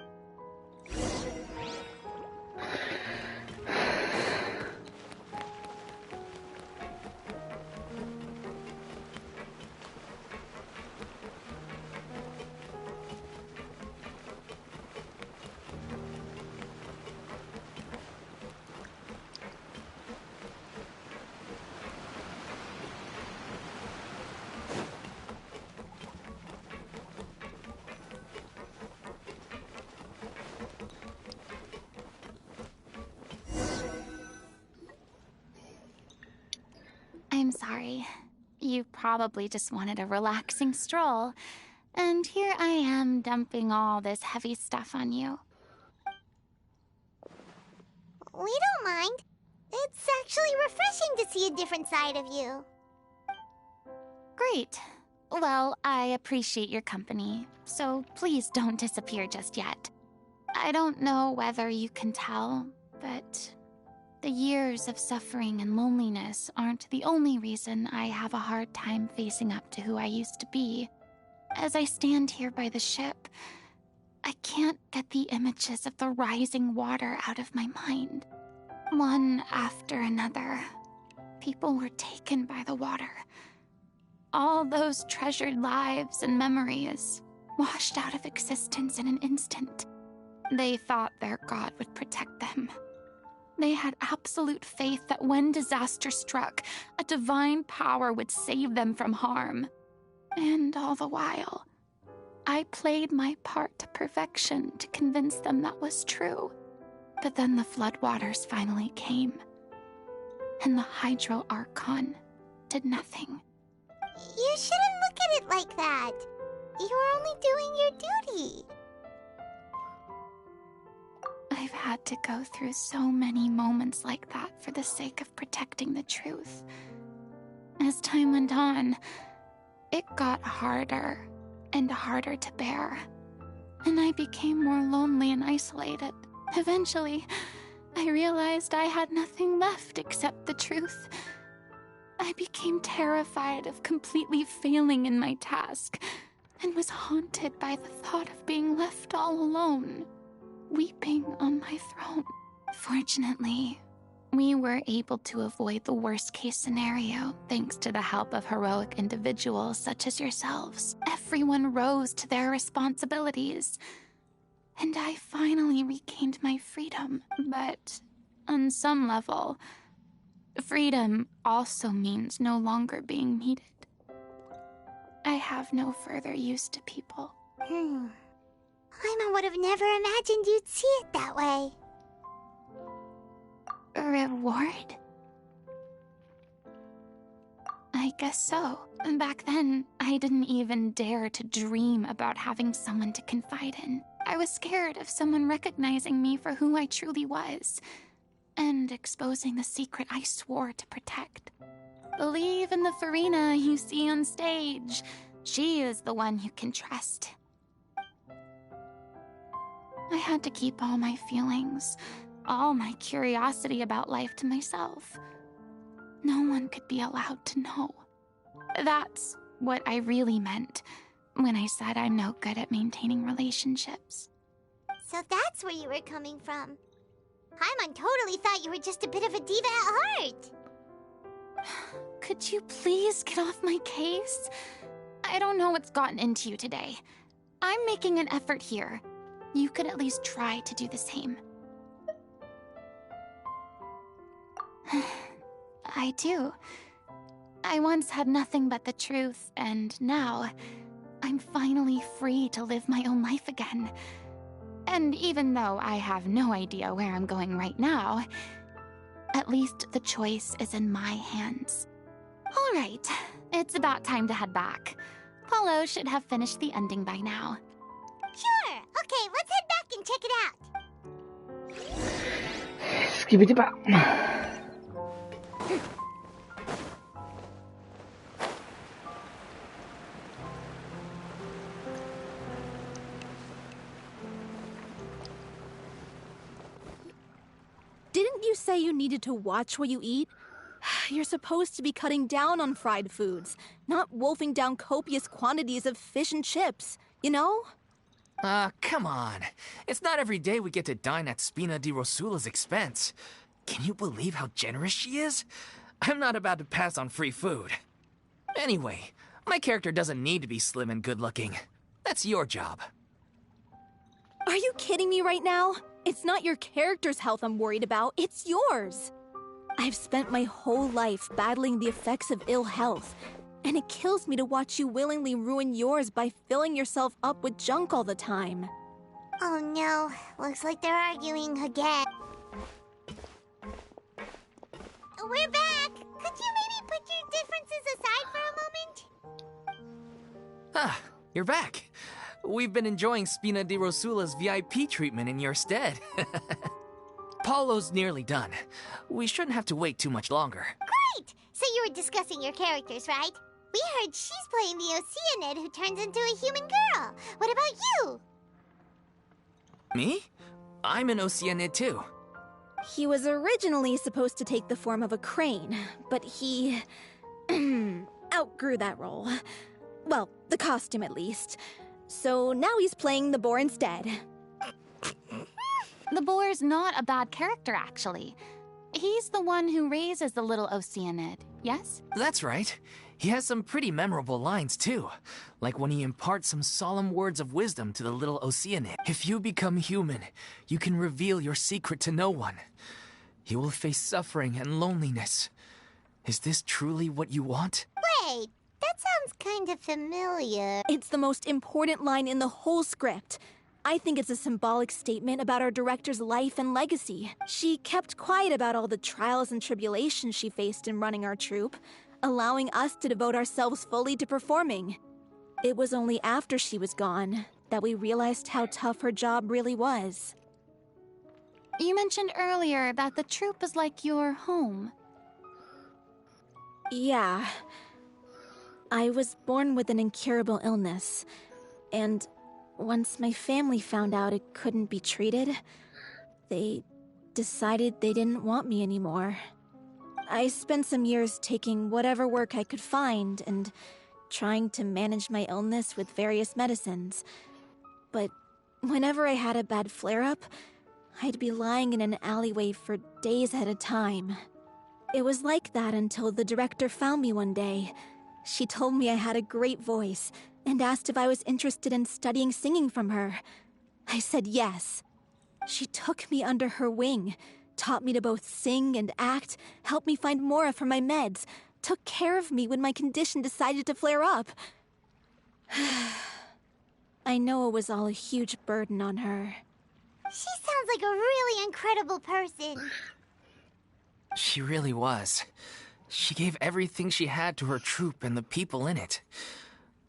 I'm sorry. You probably just wanted a relaxing stroll, and here I am dumping all this heavy stuff on you. We don't mind. It's actually refreshing to see a different side of you. Great. Well, I appreciate your company, so please don't disappear just yet. I don't know whether you can tell, but the years of suffering and loneliness aren't the only reason I have a hard time facing up to who I used to be. As I stand here by the ship, I can't get the images of the rising water out of my mind. One after another, people were taken by the water. All those treasured lives and memories washed out of existence in an instant. They thought their God would protect them. They had absolute faith that when disaster struck, a divine power would save them from harm. And all the while, I played my part to perfection to convince them that was true. But then the floodwaters finally came, and the Hydro Archon did nothing. You shouldn't look at it like that. You were only doing your duty. I've had to go through so many moments like that for the sake of protecting the truth. As time went on, it got harder and harder to bear, and I became more lonely and isolated. Eventually, I realized I had nothing left except the truth. I became terrified of completely failing in my task, and was haunted by the thought of being left all alone, weeping on my throne. Fortunately, we were able to avoid the worst-case scenario thanks to the help of heroic individuals such as yourselves. Everyone rose to their responsibilities, and I finally regained my freedom. But on some level, freedom also means no longer being needed. I have no further use to people. Paimon would have never imagined you'd see it that way. A reward? I guess so. Back then, I didn't even dare to dream about having someone to confide in. I was scared of someone recognizing me for who I truly was, and exposing the secret I swore to protect. Believe in the Farina you see on stage. She is the one you can trust. I had to keep all my feelings, all my curiosity about life to myself. No one could be allowed to know. That's what I really meant when I said I'm no good at maintaining relationships. So that's where you were coming from. Paimon totally thought you were just a bit of a diva at heart. Could you please get off my case? I don't know what's gotten into you today. I'm making an effort here. You could at least try to do the same. I do. I once had nothing but the truth, and now I'm finally free to live my own life again. And even though I have no idea where I'm going right now, At least the choice is in my hands. All right, it's about time to head back. Paulo should have finished the ending by now. Sure. Okay, let's head back and check it out. Skibbity-bop. Didn't you say you needed to watch what you eat? You're supposed to be cutting down on fried foods, not wolfing down copious quantities of fish and chips, you know? Come on. It's not every day we get to dine at Spina di Rosula's expense. Can you believe how generous she is? I'm not about to pass on free food. Anyway, my character doesn't need to be slim and good-looking. That's your job. Are you kidding me right now? It's not your character's health I'm worried about, it's yours. I've spent my whole life battling the effects of ill health, and it kills me to watch you willingly ruin yours by filling yourself up with junk all the time. Oh no, looks like they're arguing again. We're back! Could you maybe put your differences aside for a moment? Ah, you're back. We've been enjoying Spina di Rosula's VIP treatment in your stead. Paulo's nearly done. We shouldn't have to wait too much longer. Great! So you were discussing your characters, right? We heard she's playing the Oceanid who turns into a human girl. What about you? Me? I'm an Oceanid too. He was originally supposed to take the form of a crane, but he outgrew that role. Well, the costume at least. So now he's playing the boar instead. The boar's not a bad character, actually. He's the one who raises the little Oceanid, yes? That's right. He has some pretty memorable lines, too. Like when he imparts some solemn words of wisdom to the little Oceanid. If you become human, you can reveal your secret to no one. You will face suffering and loneliness. Is this truly what you want? Wait, that sounds kind of familiar. It's the most important line in the whole script. I think it's a symbolic statement about our director's life and legacy. She kept quiet about all the trials and tribulations she faced in running our troupe, allowing us to devote ourselves fully to performing. It was only after she was gone that we realized how tough her job really was. You mentioned earlier that the troupe is like your home. Yeah. I was born with an incurable illness, and once my family found out it couldn't be treated, they decided they didn't want me anymore. I spent some years taking whatever work I could find and trying to manage my illness with various medicines. But whenever I had a bad flare-up, I'd be lying in an alleyway for days at a time. It was like that until the director found me one day. She told me I had a great voice and asked if I was interested in studying singing from her. I said yes. She took me under her wing, taught me to both sing and act, helped me find Mora for my meds, took care of me when my condition decided to flare up. I know it was all a huge burden on her. She sounds like a really incredible person. She really was. She gave everything she had to her troupe and the people in it.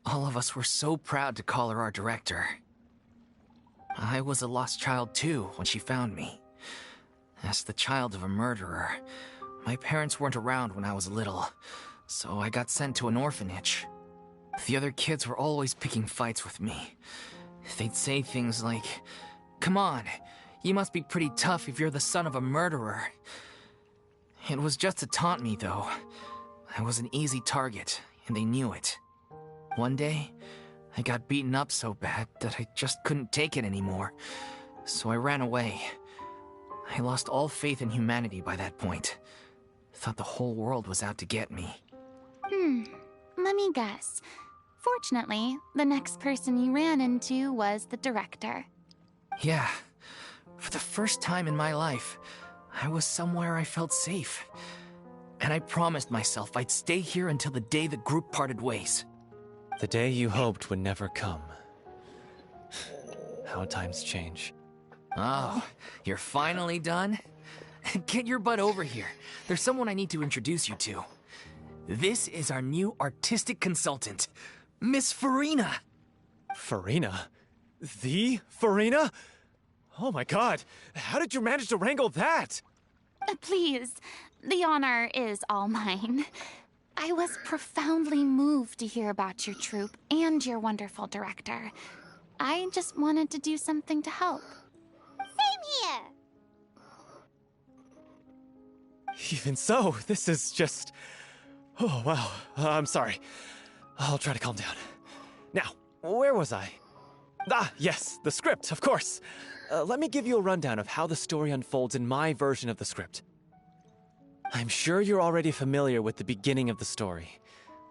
All of us were so proud to call her our director. I was a lost child too when she found me. As the child of a murderer, my parents weren't around when I was little, so I got sent to an orphanage. The other kids were always picking fights with me. They'd say things like, "Come on, you must be pretty tough if you're the son of a murderer." It was just to taunt me, though. I was an easy target, and they knew it. One day, I got beaten up so bad that I just couldn't take it anymore, so I ran away. I lost all faith in humanity by that point. Thought the whole world was out to get me. Let me guess. Fortunately, the next person you ran into was the director. Yeah. For the first time in my life, I was somewhere I felt safe. And I promised myself I'd stay here until the day the group parted ways. The day you hoped would never come. How times change. Oh, you're finally done? Get your butt over here. There's someone I need to introduce you to. This is our new artistic consultant, Miss Farina. Farina? The Farina? Oh my god, how did you manage to wrangle that? Please, the honor is all mine. I was profoundly moved to hear about your troupe and your wonderful director. I just wanted to do something to help. Same here. Even so, this is just... Oh, wow. I'm sorry. I'll try to calm down. Now, where was I? Ah, yes, the script, of course. Let me give you a rundown of how the story unfolds in my version of the script. I'm sure you're already familiar with the beginning of the story.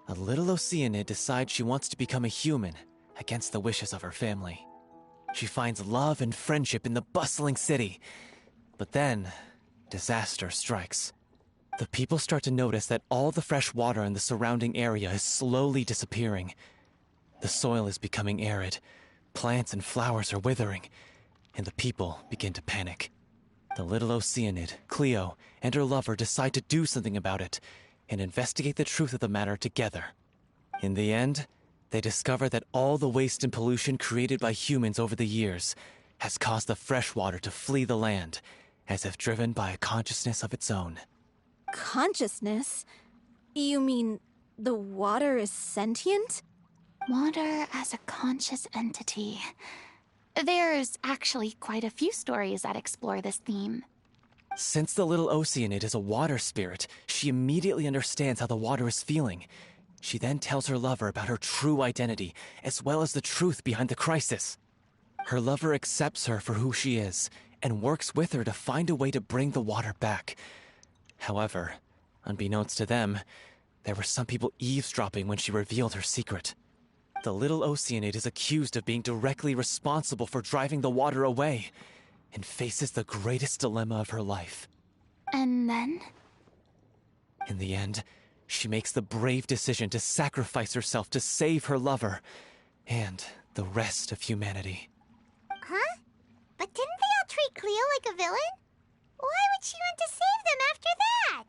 A little Oceanid decides she wants to become a human, against the wishes of her family. She finds love and friendship in the bustling city. But then, disaster strikes. The people start to notice that all the fresh water in the surrounding area is slowly disappearing. The soil is becoming arid, plants and flowers are withering, and the people begin to panic. The little Oceanid, Cleo, and her lover decide to do something about it and investigate the truth of the matter together. In the end, they discover that all the waste and pollution created by humans over the years has caused the fresh water to flee the land, as if driven by a consciousness of its own. Consciousness? You mean the water is sentient? Water as a conscious entity. There's actually quite a few stories that explore this theme. Since the little Oceanid is a water spirit, she immediately understands how the water is feeling. She then tells her lover about her true identity, as well as the truth behind the crisis. Her lover accepts her for who she is, and works with her to find a way to bring the water back. However, unbeknownst to them, there were some people eavesdropping when she revealed her secret. The little Oceanid is accused of being directly responsible for driving the water away, and faces the greatest dilemma of her life. And then? In the end, she makes the brave decision to sacrifice herself to save her lover, and the rest of humanity. Huh? But didn't they all treat Cleo like a villain? Why would she want to save them after that?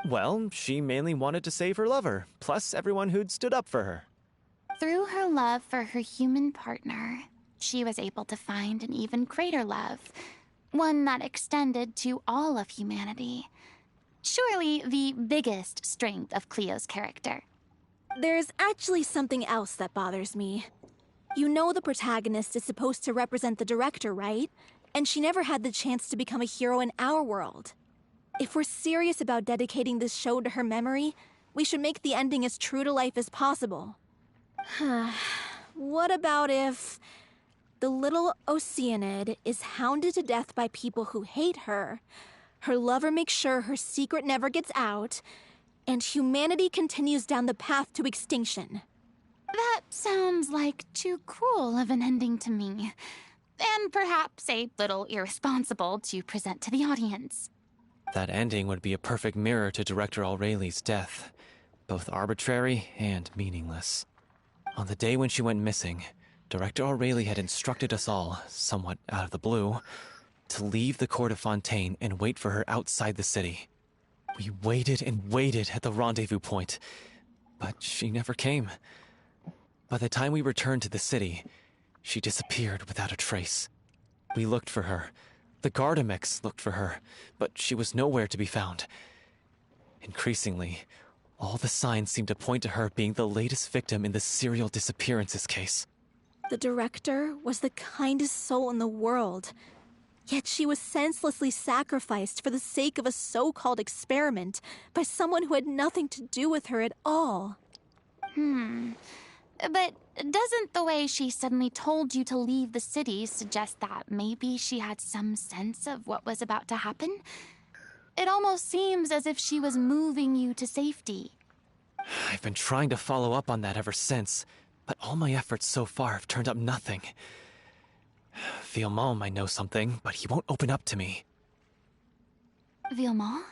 Well, she mainly wanted to save her lover, plus everyone who'd stood up for her. Through her love for her human partner, she was able to find an even greater love, one that extended to all of humanity. Surely the biggest strength of Cleo's character. There's actually something else that bothers me. You know the protagonist is supposed to represent the director, right? And she never had the chance to become a hero in our world. If we're serious about dedicating this show to her memory, we should make the ending as true to life as possible. What about if the little Oceanid is hounded to death by people who hate her, her lover makes sure her secret never gets out, and humanity continues down the path to extinction? That sounds like too cruel of an ending to me, and perhaps a little irresponsible to present to the audience. That ending would be a perfect mirror to Director Aureli's death, both arbitrary and meaningless. On the day when she went missing, Director Aureli had instructed us all, somewhat out of the blue, to leave the court of Fontaine and wait for her outside the city. We waited and waited at the rendezvous point, but she never came. By the time we returned to the city, she disappeared without a trace. We looked for her. The Gardamex looked for her, but she was nowhere to be found. Increasingly, all the signs seemed to point to her being the latest victim in the serial disappearances case. The director was the kindest soul in the world, yet she was senselessly sacrificed for the sake of a so-called experiment by someone who had nothing to do with her at all. But doesn't the way she suddenly told you to leave the city suggest that maybe she had some sense of what was about to happen? It almost seems as if she was moving you to safety. I've been trying to follow up on that ever since, but all my efforts so far have turned up nothing. Villemont might know something, but he won't open up to me. Villemont?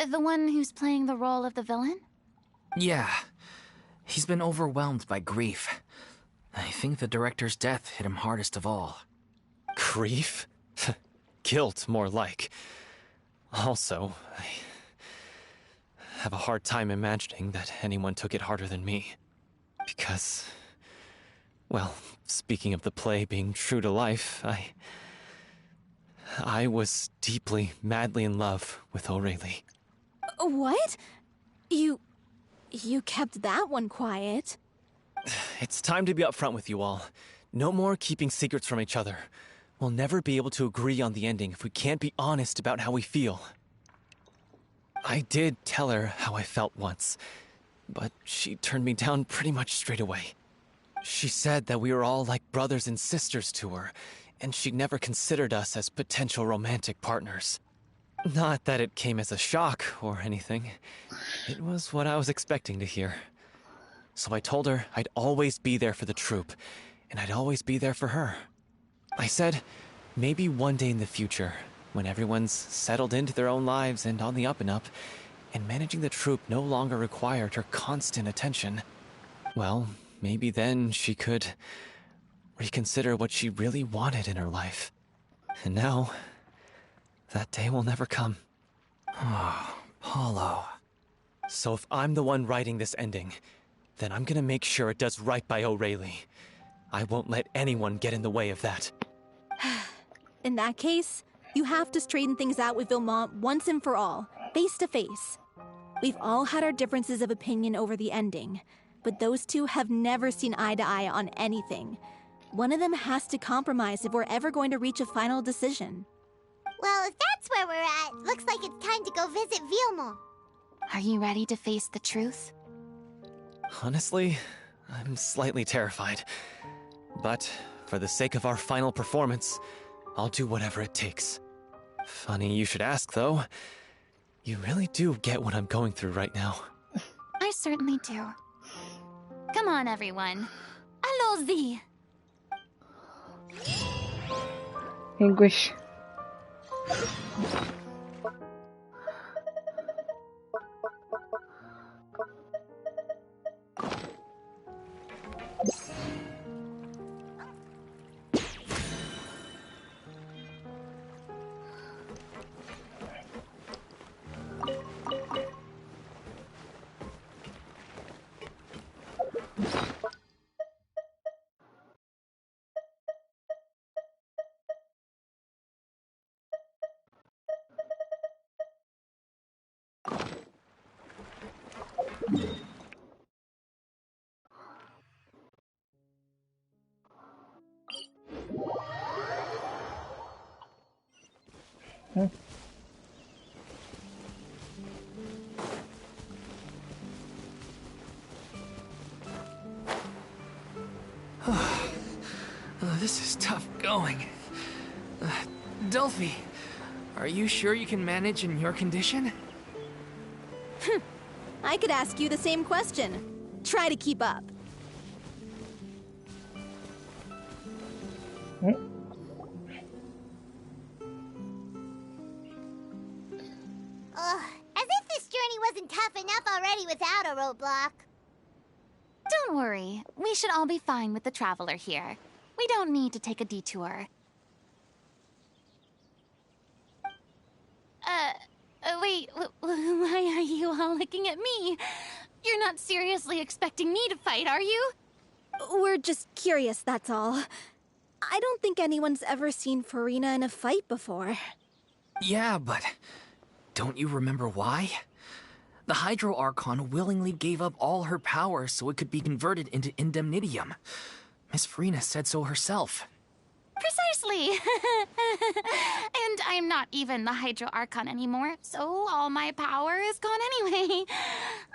The one who's playing the role of the villain? Yeah. He's been overwhelmed by grief. I think the director's death hit him hardest of all. Grief? Guilt, more like. Also, I have a hard time imagining that anyone took it harder than me. Because, well, speaking of the play being true to life, I was deeply, madly in love with O'Reilly. What? You kept that one quiet. It's time to be upfront with you all. No more keeping secrets from each other. We'll never be able to agree on the ending if we can't be honest about how we feel. I did tell her how I felt once, but she turned me down pretty much straight away. She said that we were all like brothers and sisters to her, and she never considered us as potential romantic partners. Not that it came as a shock or anything. It was what I was expecting to hear. So I told her I'd always be there for the troupe, and I'd always be there for her. I said, maybe one day in the future, when everyone's settled into their own lives and on the up and up, and managing the troupe no longer required her constant attention, well, maybe then she could reconsider what she really wanted in her life. And now, that day will never come. Oh, Paulo. So if I'm the one writing this ending, then I'm gonna make sure it does right by O'Reilly. I won't let anyone get in the way of that. In that case, you have to straighten things out with Vilmont once and for all, face to face. We've all had our differences of opinion over the ending, but those two have never seen eye to eye on anything. One of them has to compromise if we're ever going to reach a final decision. Well, if that's where we're at, looks like it's time to go visit Vilmont. Are you ready to face the truth? Honestly, I'm slightly terrified. But for the sake of our final performance, I'll do whatever it takes. Funny you should ask, though. You really do get what I'm going through right now. I certainly do. Come on, everyone. Allons-y! English. This is tough going. Delphi, are you sure you can manage in your condition? I could ask you the same question. Try to keep up. As if this journey wasn't tough enough already without a roadblock. Don't worry. We should all be fine with the traveler here. We don't need to take a detour. Wait, why are you all looking at me? You're not seriously expecting me to fight, are you? We're just curious, that's all. I don't think anyone's ever seen Farina in a fight before. Yeah, but don't you remember why? The Hydro Archon willingly gave up all her power so it could be converted into indemnitium. Miss Farina said so herself. Precisely! And I'm not even the Hydro Archon anymore, so all my power is gone anyway.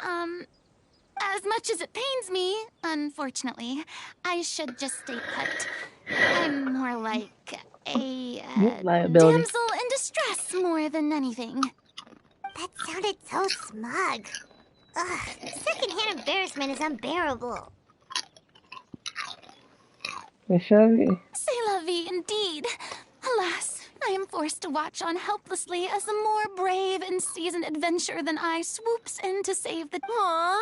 As much as it pains me, unfortunately, I should just stay put. I'm more like a liability. damsel in distress more than anything. That sounded so smug. Ugh, secondhand embarrassment is unbearable. C'est la vie indeed. Alas, I am forced to watch on helplessly as a more brave and seasoned adventurer than I swoops in to save the... Aww,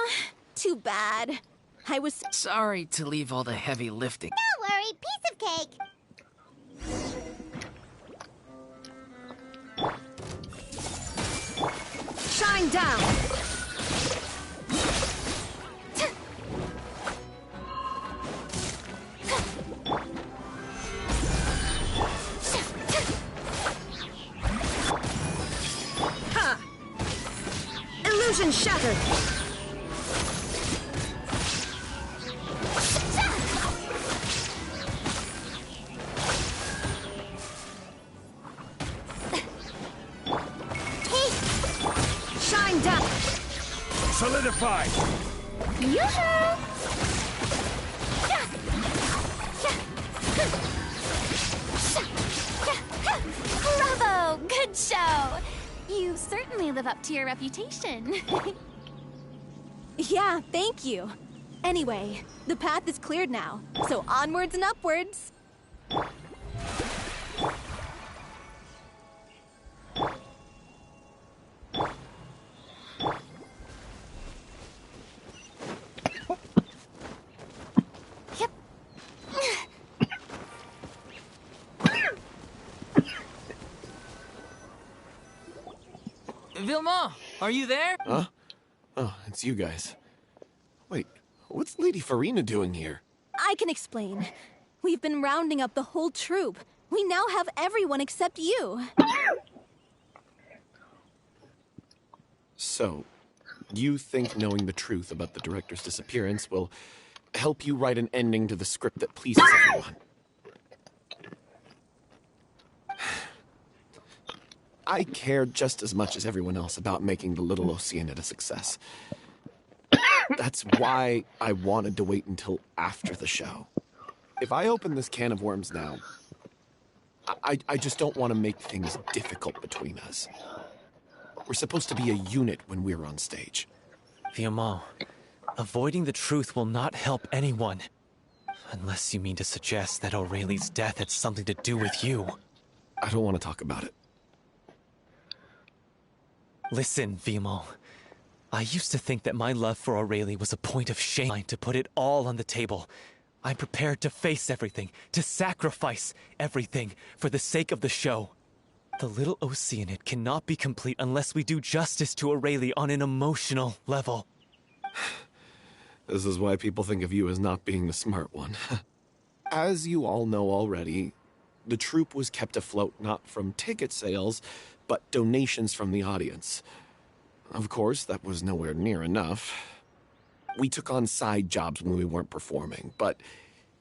too bad. I was... Sorry to leave all the heavy lifting. Don't worry, piece of cake. Shine down! Ha! Illusion shattered! Shine down! Solidify! Yoo-hoo! Bravo! Good show! You certainly live up to your reputation. Yeah, thank you. Anyway, the path is cleared now, so onwards and upwards. Yep. Vilma, are you there? Huh? Oh, it's you guys. Wait, what's Lady Farina doing here? I can explain. We've been rounding up the whole troop. We now have everyone except you. So, you think knowing the truth about the director's disappearance will help you write an ending to the script that pleases everyone? I care just as much as everyone else about making the Little Oceanid a success. That's why I wanted to wait until after the show. If I open this can of worms now, I just don't want to make things difficult between us. We're supposed to be a unit when we're on stage. Vilma, avoiding the truth will not help anyone. Unless you mean to suggest that Aurelie's death had something to do with you. I don't want to talk about it. Listen, Vilma. I used to think that my love for Aurelie was a point of shame. To put it all on the table, I'm prepared to face everything, to sacrifice everything for the sake of the show. The Little Oceanid cannot be complete unless we do justice to Aurelie on an emotional level. This is why people think of you as not being the smart one. As you all know already, the troupe was kept afloat not from ticket sales, but donations from the audience. Of course, that was nowhere near enough. We took on side jobs when we weren't performing, but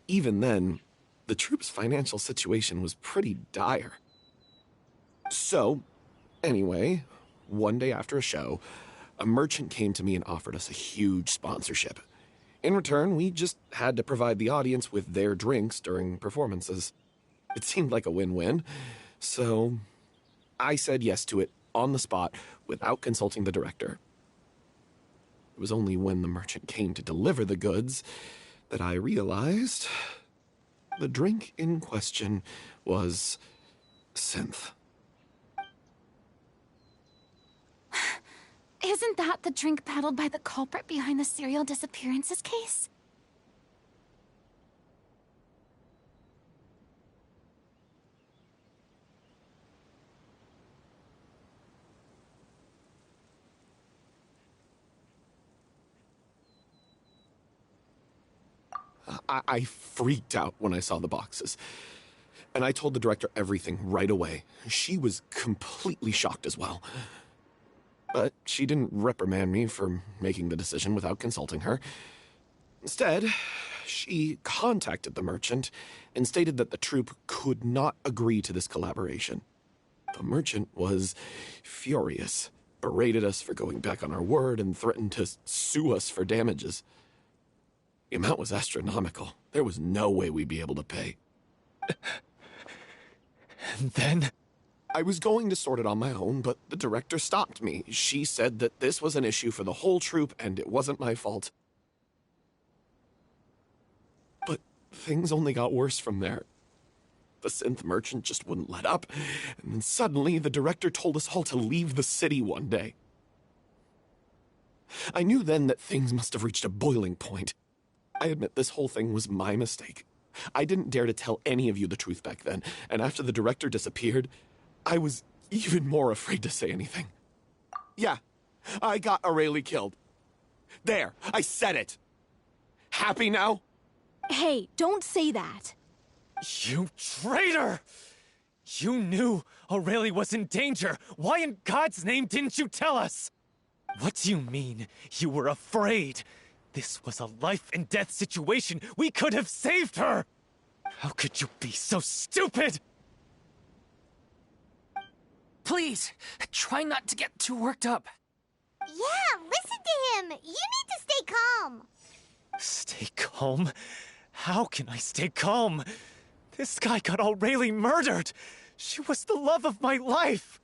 even then, the troupe's financial situation was pretty dire. So, anyway, one day after a show, a merchant came to me and offered us a huge sponsorship. In return, we just had to provide the audience with their drinks during performances. It seemed like a win-win, so I said yes to it on the spot without consulting the director. It was only when the merchant came to deliver the goods that I realized the drink in question was synth. Isn't that the drink peddled by the culprit behind the serial disappearances case? I freaked out when I saw the boxes. And I told the director everything right away. She was completely shocked as well. But she didn't reprimand me for making the decision without consulting her. Instead, she contacted the merchant and stated that the troupe could not agree to this collaboration. The merchant was furious, berated us for going back on our word, and threatened to sue us for damages. The amount was astronomical. There was no way we'd be able to pay. And then? I was going to sort it on my own, but the director stopped me. She said that this was an issue for the whole troupe, and it wasn't my fault. But things only got worse from there. The synth merchant just wouldn't let up, and then suddenly the director told us all to leave the city one day. I knew then that things must have reached a boiling point. I admit this whole thing was my mistake. I didn't dare to tell any of you the truth back then, and after the director disappeared, I was even more afraid to say anything. Yeah, I got Aurelie killed. There, I said it. Happy now? Hey, don't say that. You traitor! You knew Aurelie was in danger. Why in God's name didn't you tell us? What do you mean, you were afraid? This was a life and death situation. We could have saved her! How could you be so stupid? Please, try not to get too worked up. Yeah, listen to him. You need to stay calm. Stay calm? How can I stay calm? This guy got Aurelie murdered. She was the love of my life.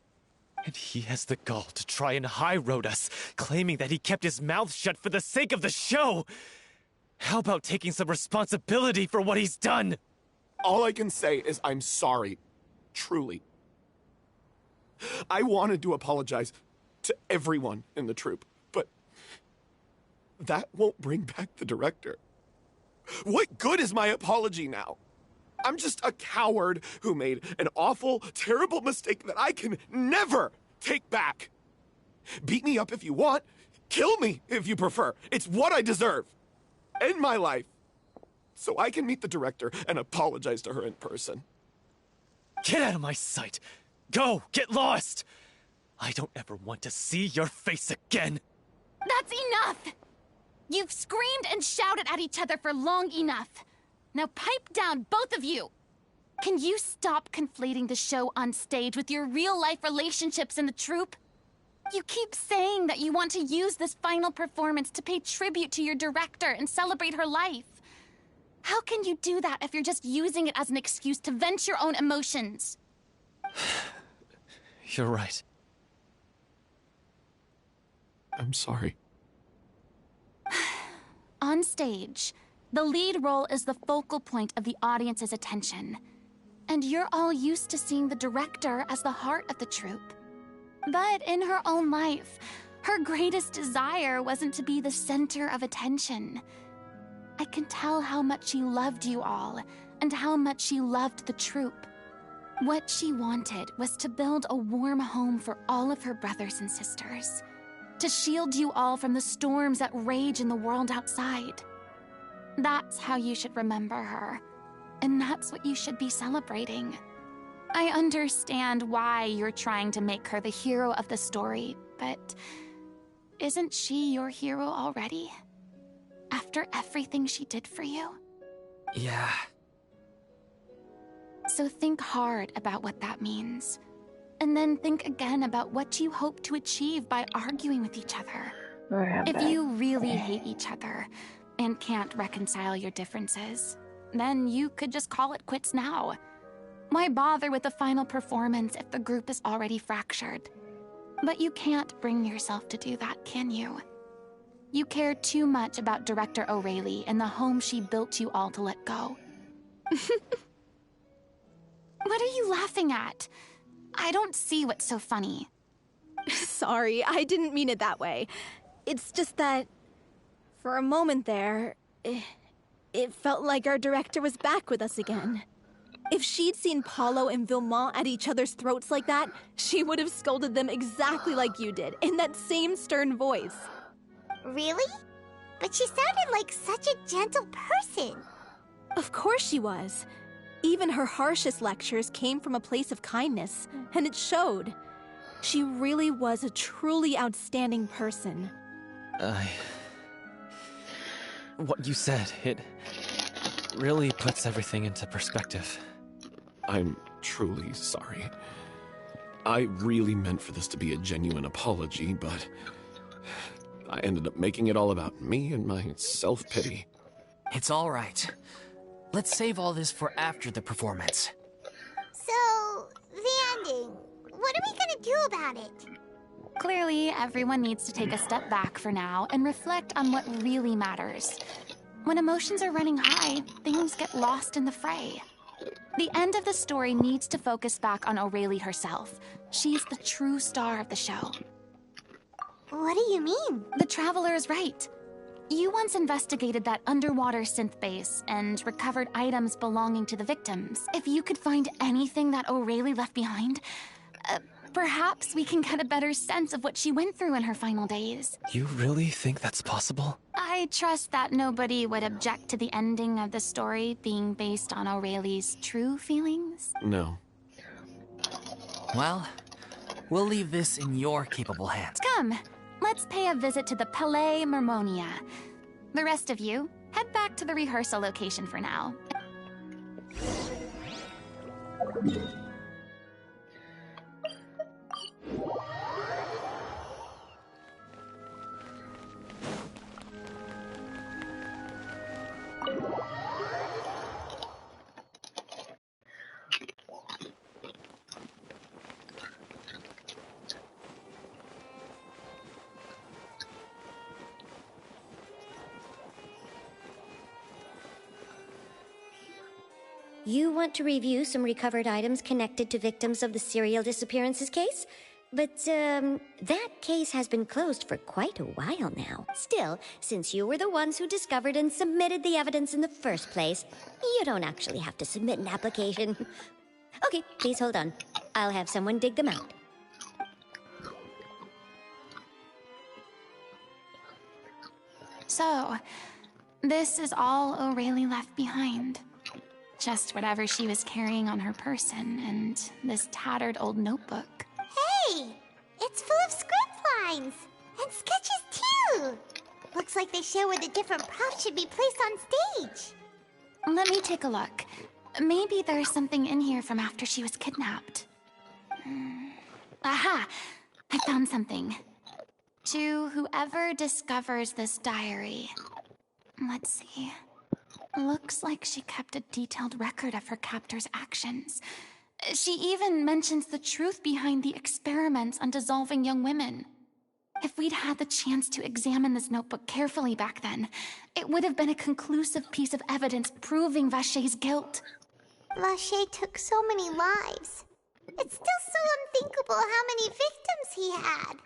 And he has the gall to try and high-road us, claiming that he kept his mouth shut for the sake of the show. How about taking some responsibility for what he's done? All I can say is I'm sorry. Truly. I wanted to apologize to everyone in the troupe, but that won't bring back the director. What good is my apology now? I'm just a coward who made an awful, terrible mistake that I can never take back. Beat me up if you want. Kill me if you prefer. It's what I deserve. End my life. So I can meet the director and apologize to her in person. Get out of my sight! Go! Get lost! I don't ever want to see your face again! That's enough! You've screamed and shouted at each other for long enough. Now pipe down, both of you! Can you stop conflating the show on stage with your real-life relationships in the troupe? You keep saying that you want to use this final performance to pay tribute to your director and celebrate her life. How can you do that if you're just using it as an excuse to vent your own emotions? You're right. I'm sorry. On stage, the lead role is the focal point of the audience's attention. And you're all used to seeing the director as the heart of the troupe. But in her own life, her greatest desire wasn't to be the center of attention. I can tell how much she loved you all, and how much she loved the troupe. What she wanted was to build a warm home for all of her brothers and sisters. To shield you all from the storms that rage in the world outside. That's how you should remember her. And that's what you should be celebrating. I understand why you're trying to make her the hero of the story, but isn't she your hero already? After everything she did for you? Yeah. So think hard about what that means. And then think again about what you hope to achieve by arguing with each other. If you really hate each other and can't reconcile your differences, then you could just call it quits now. Why bother with the final performance if the group is already fractured? But you can't bring yourself to do that, can you? You care too much about Director Aurelie and the home she built you all to let go. What are you laughing at? I don't see what's so funny. Sorry, I didn't mean it that way. It's just that, for a moment there, it felt like our director was back with us again. If she'd seen Paulo and Villemont at each other's throats like that, she would have scolded them exactly like you did, in that same stern voice. Really? But she sounded like such a gentle person. Of course she was. Even her harshest lectures came from a place of kindness, and it showed. She really was a truly outstanding person. What you said, it really puts everything into perspective. I'm truly sorry. I really meant for this to be a genuine apology, but I ended up making it all about me and my self-pity. It's all right. Let's save all this for after the performance. So, the ending. What are we gonna do about it? Clearly, everyone needs to take a step back for now and reflect on what really matters. When emotions are running high, things get lost in the fray. The end of the story needs to focus back on Aurelie herself. She's the true star of the show. What do you mean? The Traveler is right. You once investigated that underwater synth base and recovered items belonging to the victims. If you could find anything that Aurelie left behind, Perhaps we can get a better sense of what she went through in her final days. You really think that's possible? I trust that nobody would object to the ending of the story being based on Aureli's true feelings. No. Well, we'll leave this in your capable hands. Come, let's pay a visit to the Palais Mermonia. The rest of you, head back to the rehearsal location for now. You want to review some recovered items connected to victims of the serial disappearances case? But, that case has been closed for quite a while now. Still, since you were the ones who discovered and submitted the evidence in the first place, you don't actually have to submit an application. Okay, please hold on. I'll have someone dig them out. So, this is all Aurelie left behind. Just whatever she was carrying on her person, and this tattered old notebook. Hey! It's full of script lines! And sketches, too! Looks like they show where the different props should be placed on stage. Let me take a look. Maybe there's something in here from after she was kidnapped. Aha! I found something. To whoever discovers this diary. Let's see. Looks like she kept a detailed record of her captor's actions. She even mentions the truth behind the experiments on dissolving young women. If we'd had the chance to examine this notebook carefully back then, it would have been a conclusive piece of evidence proving Vachey's guilt. Vachey took so many lives. It's still so unthinkable how many victims he had.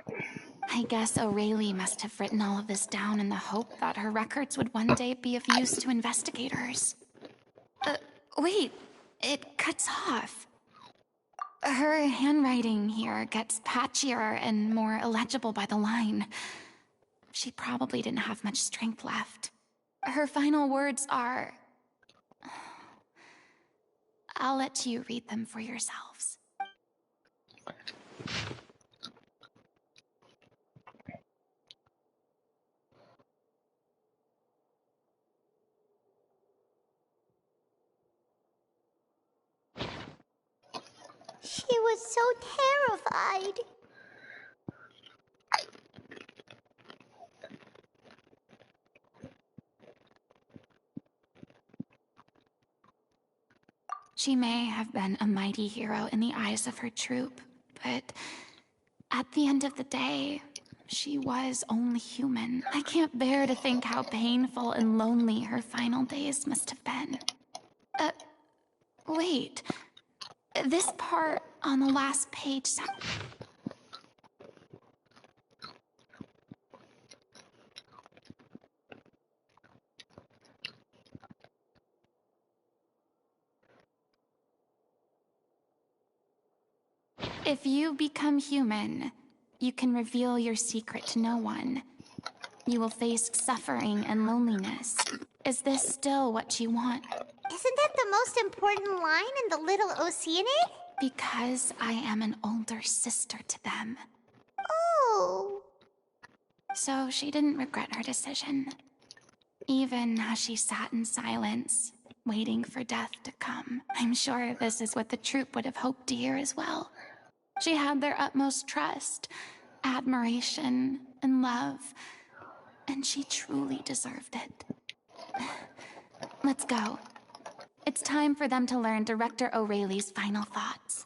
I guess Aurelie must have written all of this down in the hope that her records would one day be of use to investigators. Wait, it cuts off. Her handwriting here gets patchier and more illegible by the line. She probably didn't have much strength left. Her final words are... I'll let you read them for yourselves. She was so terrified. She may have been a mighty hero in the eyes of her troop, but at the end of the day, she was only human. I can't bear to think how painful and lonely her final days must have been. Wait. This part on the last page sounds... If you become human, you can reveal your secret to no one. You will face suffering and loneliness. Is this still what you want? Isn't that the most important line in the Little Oceanic? Because I am an older sister to them. Oh. So she didn't regret her decision. Even as she sat in silence, waiting for death to come. I'm sure this is what the troupe would have hoped to hear as well. She had their utmost trust, admiration, and love, and she truly deserved it. Let's go. It's time for them to learn Director Aurelie's final thoughts.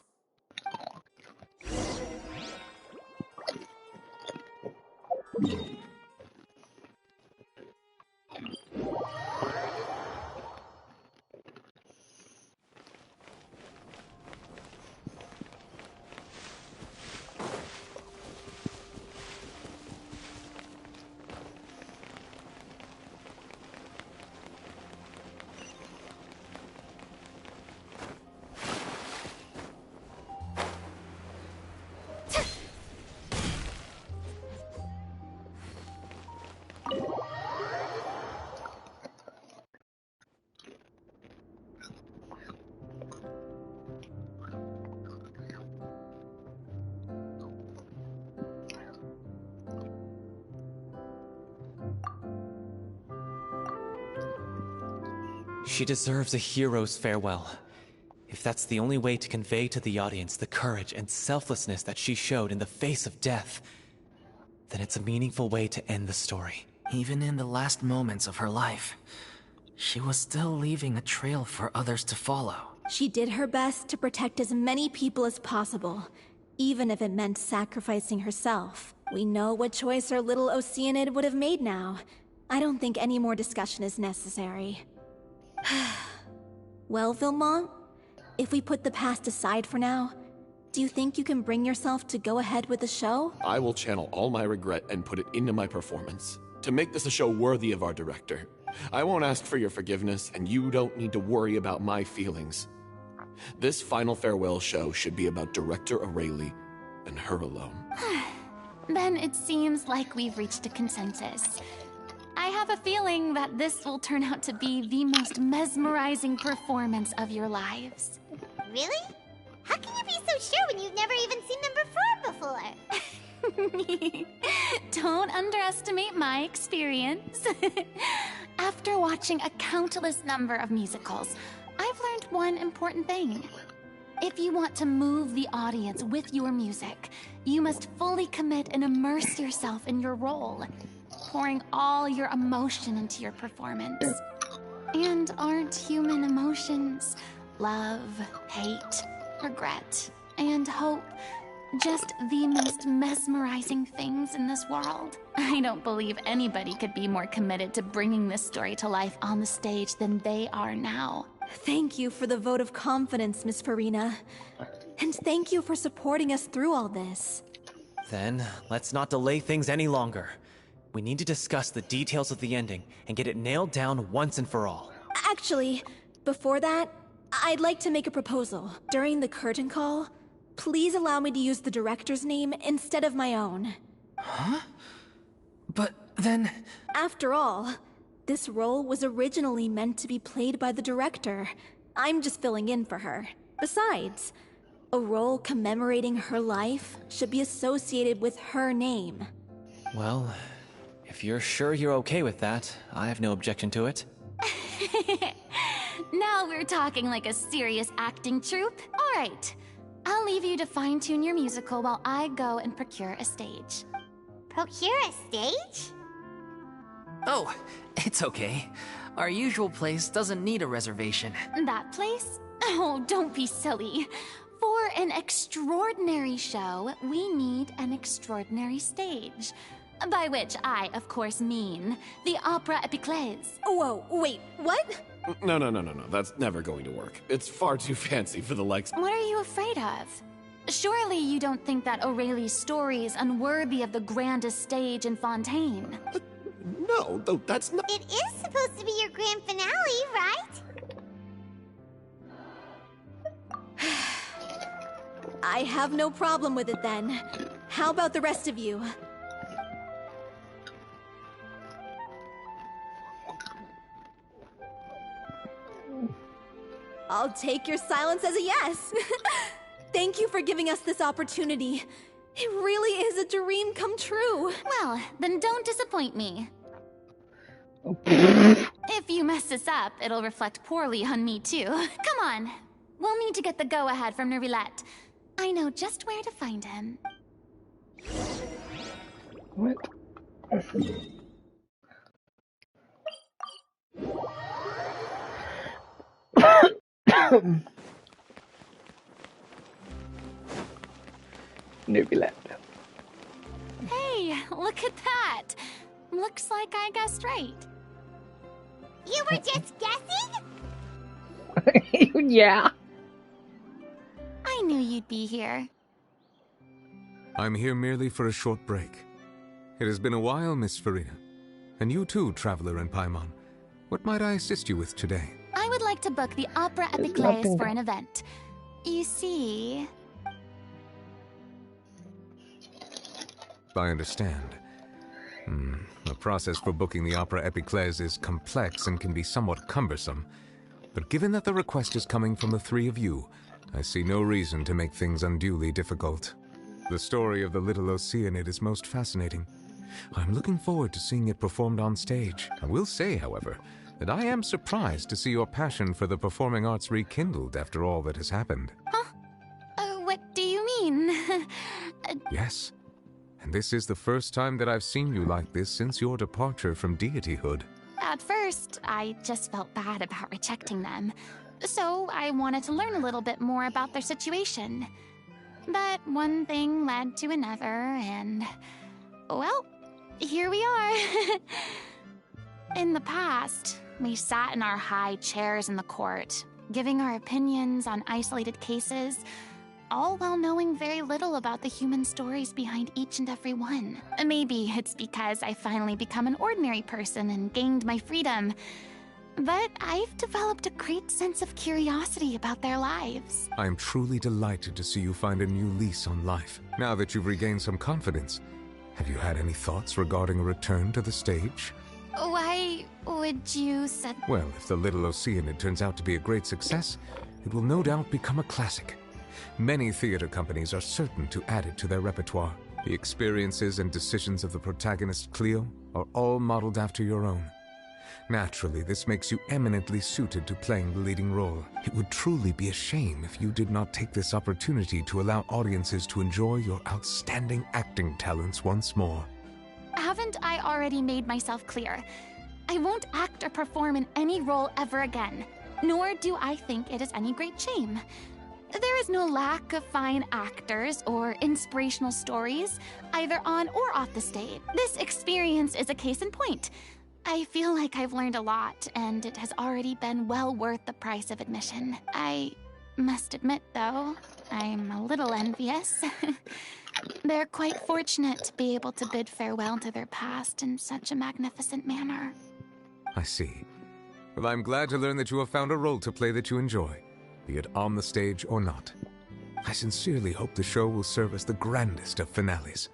She deserves a hero's farewell. If that's the only way to convey to the audience the courage and selflessness that she showed in the face of death, then it's a meaningful way to end the story. Even in the last moments of her life, she was still leaving a trail for others to follow. She did her best to protect as many people as possible, even if it meant sacrificing herself. We know what choice our little Oceanid would have made now. I don't think any more discussion is necessary. Well, Vilmont, if we put the past aside for now, do you think you can bring yourself to go ahead with the show? I will channel all my regret and put it into my performance, to make this a show worthy of our director. I won't ask for your forgiveness, and you don't need to worry about my feelings. This final farewell show should be about Director Aurelie and her alone. Then it seems like we've reached a consensus. I have a feeling that this will turn out to be the most mesmerizing performance of your lives. Really? How can you be so sure when you've never even seen them perform before? Don't underestimate my experience. After watching a countless number of musicals, I've learned one important thing. If you want to move the audience with your music, you must fully commit and immerse yourself in your role, pouring all your emotion into your performance. And aren't human emotions love, hate, regret, and hope just the most mesmerizing things in this world? I don't believe anybody could be more committed to bringing this story to life on the stage than they are now. Thank you for the vote of confidence, Miss Farina. And thank you for supporting us through all this. Then, let's not delay things any longer. We need to discuss the details of the ending and get it nailed down once and for all. Actually, before that, I'd like to make a proposal. During the curtain call, please allow me to use the director's name instead of my own. Huh? But then... After all, this role was originally meant to be played by the director. I'm just filling in for her. Besides, a role commemorating her life should be associated with her name. Well, if you're sure you're okay with that, I have no objection to it. Now we're talking like a serious acting troupe. All right, I'll leave you to fine-tune your musical while I go and procure a stage. Procure a stage? Oh, it's okay. Our usual place doesn't need a reservation. That place? Oh, don't be silly. For an extraordinary show, we need an extraordinary stage. By which I, of course, mean the Opera Epiclese. Whoa, wait, what? No. That's never going to work. It's far too fancy for the likes. What are you afraid of? Surely you don't think that Aurelie's story is unworthy of the grandest stage in Fontaine. No, though that's not. It is supposed to be your grand finale, right? I have no problem with it then. How about the rest of you? I'll take your silence as a yes. Thank you for giving us this opportunity. It really is a dream come true. Well, then don't disappoint me. If you mess this up, it'll reflect poorly on me too. Come on. We'll need to get the go-ahead from Nervillette. I know just where to find him. What? Nervillette. Hey, look at that. Looks like I guessed right. You were just guessing? Yeah. I knew you'd be here. I'm here merely for a short break. It has been a while, Miss Farina. And you too, Traveler in Paimon. What might I assist you with today? I would like to book the Opera Epiclese for an event. You see... I understand. The process for booking the Opera Epiclese is complex and can be somewhat cumbersome. But given that the request is coming from the three of you, I see no reason to make things unduly difficult. The story of the little Oceanid is most fascinating. I'm looking forward to seeing it performed on stage. I will say, however, and I am surprised to see your passion for the performing arts rekindled after all that has happened. Huh? What do you mean? Yes, and this is the first time that I've seen you like this since your departure from deityhood. At first, I just felt bad about rejecting them, so I wanted to learn a little bit more about their situation. But one thing led to another, and, well, here we are. In the past, we sat in our high chairs in the court, giving our opinions on isolated cases, all while knowing very little about the human stories behind each and every one. Maybe it's because I finally become an ordinary person and gained my freedom, but I've developed a great sense of curiosity about their lives. I am truly delighted to see you find a new lease on life. Now that you've regained some confidence, have you had any thoughts regarding a return to the stage? Why would you say... Well, if the Little Oceanid turns out to be a great success, it will no doubt become a classic. Many theater companies are certain to add it to their repertoire. The experiences and decisions of the protagonist, Cleo, are all modeled after your own. Naturally, this makes you eminently suited to playing the leading role. It would truly be a shame if you did not take this opportunity to allow audiences to enjoy your outstanding acting talents once more. Haven't I already made myself clear? I won't act or perform in any role ever again, nor do I think it is any great shame. There is no lack of fine actors or inspirational stories, either on or off the stage. This experience is a case in point. I feel like I've learned a lot, and it has already been well worth the price of admission. I must admit, though, I'm a little envious. They're quite fortunate to be able to bid farewell to their past in such a magnificent manner. I see. Well, I'm glad to learn that you have found a role to play that you enjoy, be it on the stage or not. I sincerely hope the show will serve as the grandest of finales.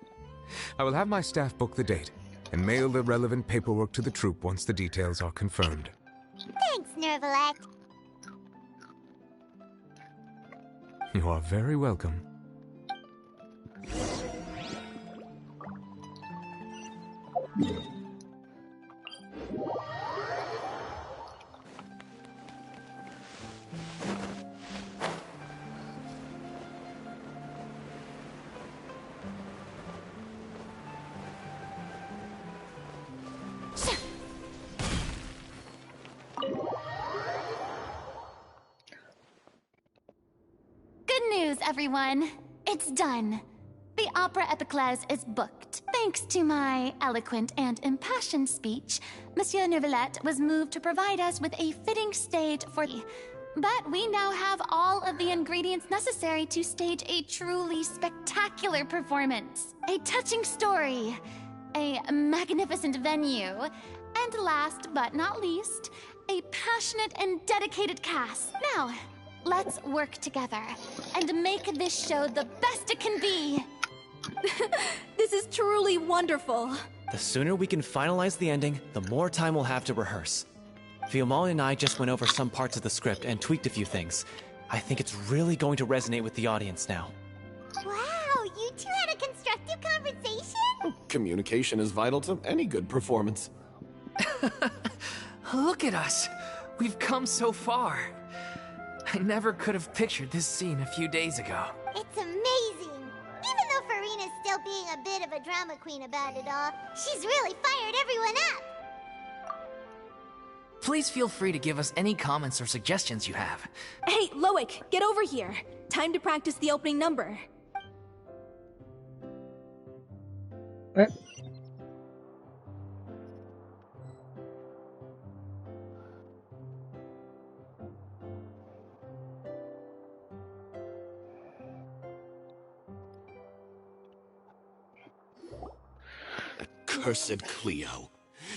I will have my staff book the date and mail the relevant paperwork to the troupe once the details are confirmed. Thanks, Nervalet. You are very welcome. Good news, everyone. It's done. The Opera Epiclese is booked. Thanks to my eloquent and impassioned speech, Monsieur Neuvillette was moved to provide us with a fitting stage for... But we now have all of the ingredients necessary to stage a truly spectacular performance. A touching story, a magnificent venue, and last but not least, a passionate and dedicated cast. Now, let's work together and make this show the best it can be. This is truly wonderful. The sooner we can finalize the ending, the more time we'll have to rehearse. Fiamma and I just went over some parts of the script and tweaked a few things. I think it's really going to resonate with the audience now. Wow, you two had a constructive conversation? Communication is vital to any good performance. Look at us. We've come so far. I never could have pictured this scene a few days ago. It's amazing. Even though Farina's still being a bit of a drama queen about it all, she's really fired everyone up. Please feel free to give us any comments or suggestions you have. Hey, Loic, get over here. Time to practice the opening number. What? Cursed Cleo.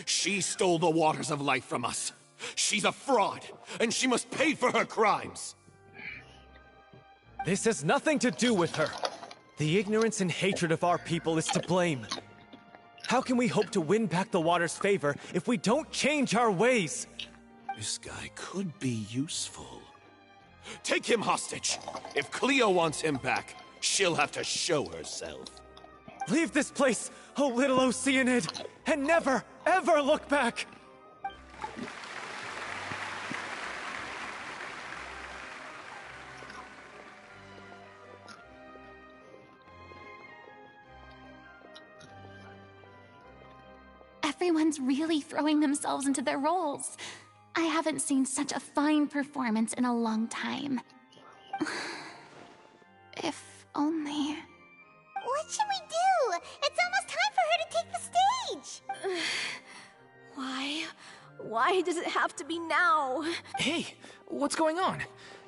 She stole the waters of life from us. She's a fraud, and she must pay for her crimes. This has nothing to do with her. The ignorance and hatred of our people is to blame. How can we hope to win back the water's favor if we don't change our ways? This guy could be useful. Take him hostage. If Cleo wants him back, she'll have to show herself. Leave this place, O little Oceanid, and never, ever look back! Everyone's really throwing themselves into their roles. I haven't seen such a fine performance in a long time. If only... What should we do? It's almost time for her to take the stage! Why? Why does it have to be now? Hey, what's going on?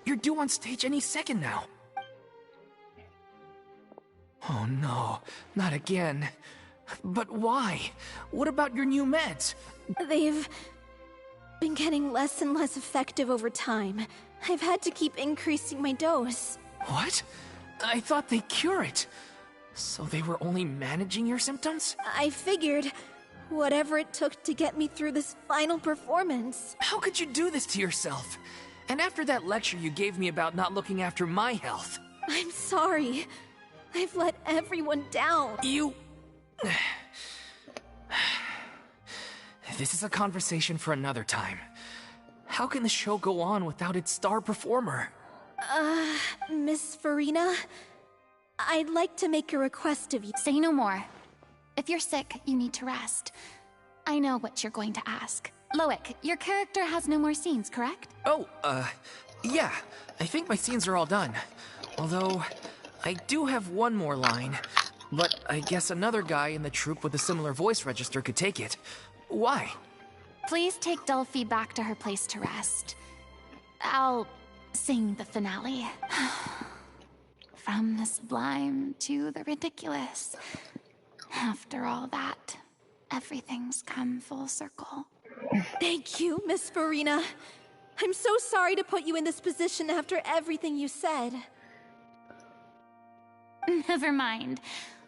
You're due on stage any second now. Oh no, not again. But why? What about your new meds? They've been getting less and less effective over time. I've had to keep increasing my dose. What? I thought they cure it. So they were only managing your symptoms? I figured whatever it took to get me through this final performance. How could you do this to yourself? And after that lecture you gave me about not looking after my health. I'm sorry. I've let everyone down. You... This is a conversation for another time. How can the show go on without its star performer? Miss Farina? I'd like to make a request of you. Say no more. If you're sick, you need to rest. I know what you're going to ask. Loic, your character has no more scenes, correct? Oh, yeah. I think my scenes are all done. Although, I do have one more line. But I guess another guy in the troupe with a similar voice register could take it. Why? Please take Delphi back to her place to rest. I'll sing the finale. From the sublime to the ridiculous. After all that, everything's come full circle. Thank you, Miss Farina. I'm so sorry to put you in this position after everything you said. Never mind.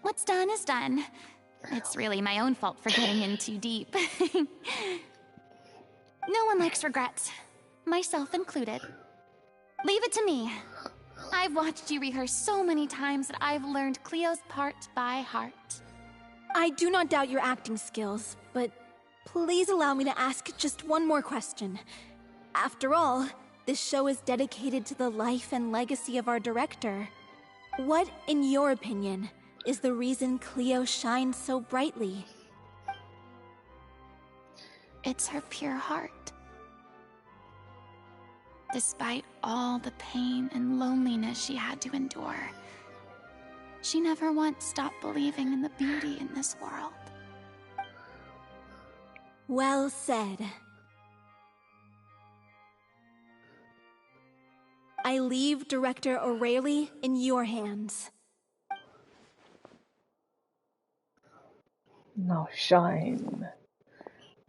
What's done is done. It's really my own fault for getting in too deep. No one likes regrets, myself included. Leave it to me. I've watched you rehearse so many times that I've learned Cleo's part by heart. I do not doubt your acting skills, but please allow me to ask just one more question. After all, this show is dedicated to the life and legacy of our director. What, in your opinion, is the reason Cleo shines so brightly? It's her pure heart. Despite all the pain and loneliness she had to endure, she never once stopped believing in the beauty in this world. Well said. I leave Director O'Reilly in your hands. Now shine,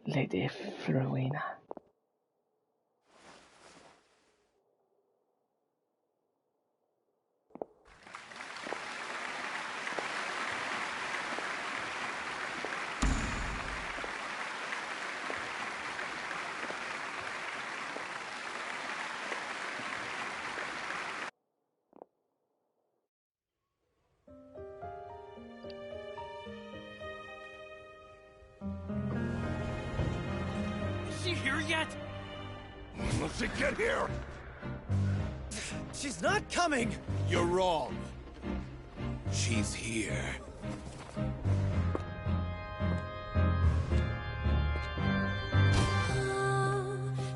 Lady Farina. Is she here yet? When will she get here? She's not coming! You're wrong. She's here.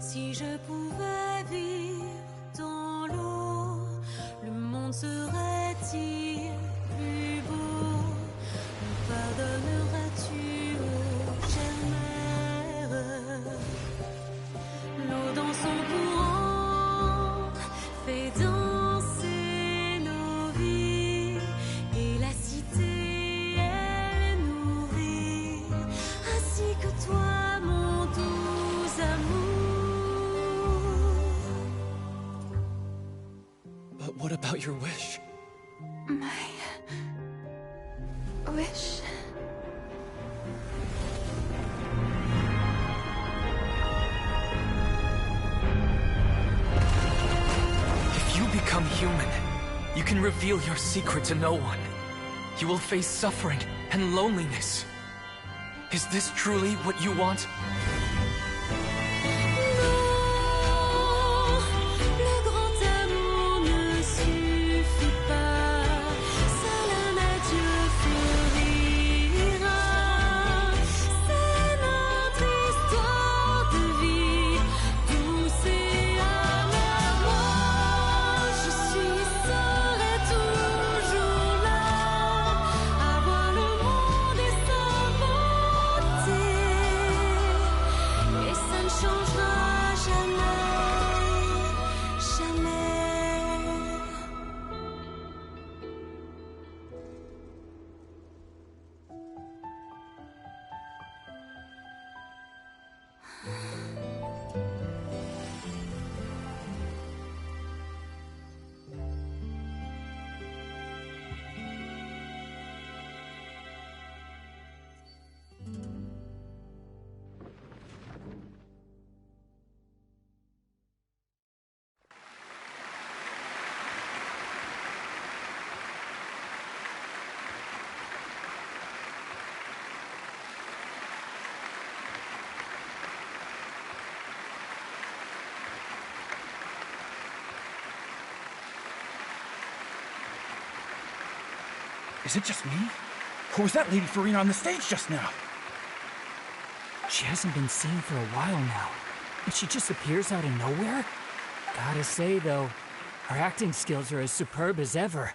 Si je pouvais vivre dans l'eau, le monde serait-il plus beau? Me pardonneras-tu, ô chère mère? L'eau dans son courant fait danser nos vies, et la cité elle nourrit, ainsi que toi, mon doux amour. But what about your wish? My wish. If you become human, you can reveal your secret to no one. You will face suffering and loneliness. Is this truly what you want? Le grand amour ne suffit pas, seul un adieu fleurira. C'est Is it just me? Or was that Lady Farina on the stage just now? She hasn't been seen for a while now, and she just appears out of nowhere? Gotta say, though, her acting skills are as superb as ever.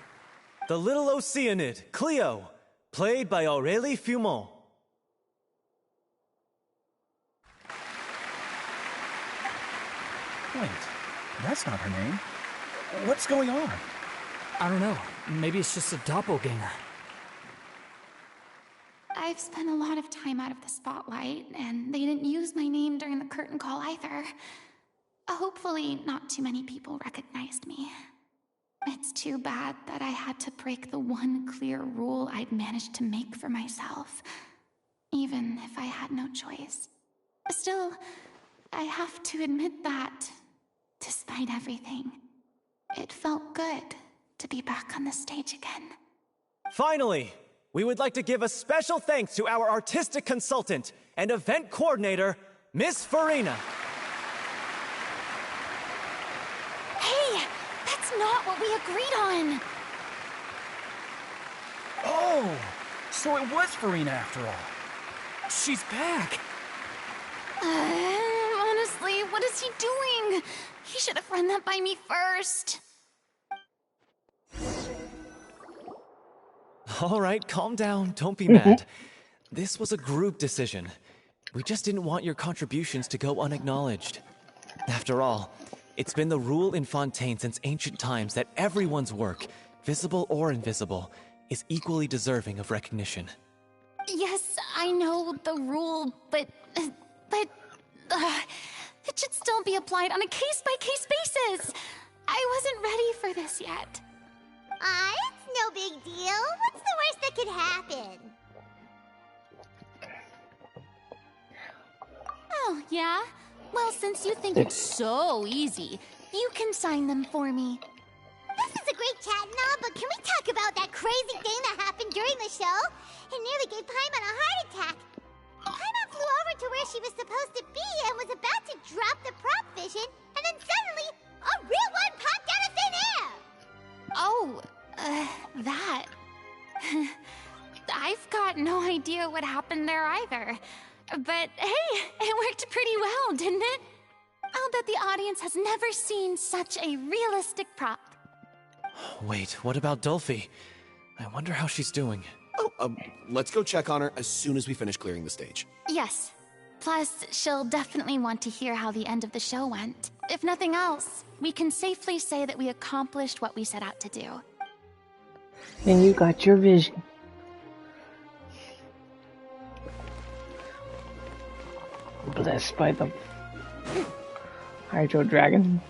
The little Oceanid, Cleo, played by Aurélie Fumont. Wait, that's not her name. What's going on? I don't know. Maybe it's just a doppelganger. I've spent a lot of time out of the spotlight, and they didn't use my name during the curtain call either. Hopefully, not too many people recognized me. It's too bad that I had to break the one clear rule I'd managed to make for myself, even if I had no choice. Still, I have to admit that, despite everything, it felt good to be back on the stage again. Finally, we would like to give a special thanks to our artistic consultant and event coordinator, Miss Farina. Hey, that's not what we agreed on! Oh, so it was Farina after all. She's back! Honestly, what is he doing? He should have run that by me first. All right, calm down. Don't be mad. This was a group decision. We just didn't want your contributions to go unacknowledged. After all, it's been the rule in Fontaine since ancient times that everyone's work, visible or invisible, is equally deserving of recognition. Yes, I know the rule, but it should still be applied on a case-by-case basis. I wasn't ready for this yet. It's no big deal. What's the worst that could happen? Oh, yeah? Well, since you think it's so easy, you can sign them for me. This is a great chat and all, but can we talk about that crazy thing that happened during the show? It nearly gave Paimon a heart attack. Paimon flew over to where she was supposed to be and was about to drop the prop vision, and then suddenly, a real one popped out of thin air! Oh, that. I've got no idea what happened there either. But hey, it worked pretty well, didn't it? I'll bet the audience has never seen such a realistic prop. Wait, what about Dolphy? I wonder how she's doing. Oh, let's go check on her as soon as we finish clearing the stage. Yes. Plus, she'll definitely want to hear how the end of the show went. If nothing else, we can safely say that we accomplished what we set out to do. And you got your vision. Blessed by the Hydro Dragon.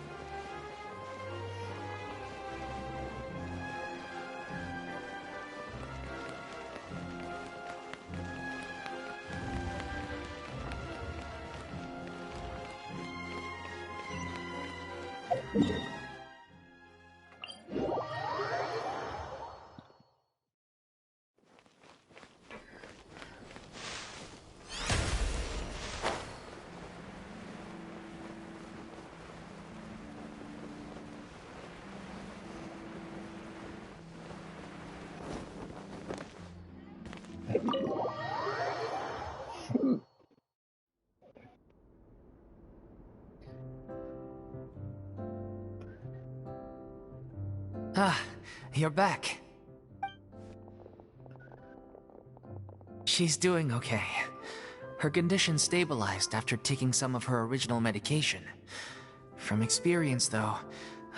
Ah, you're back. She's doing okay. Her condition stabilized after taking some of her original medication. From experience, though,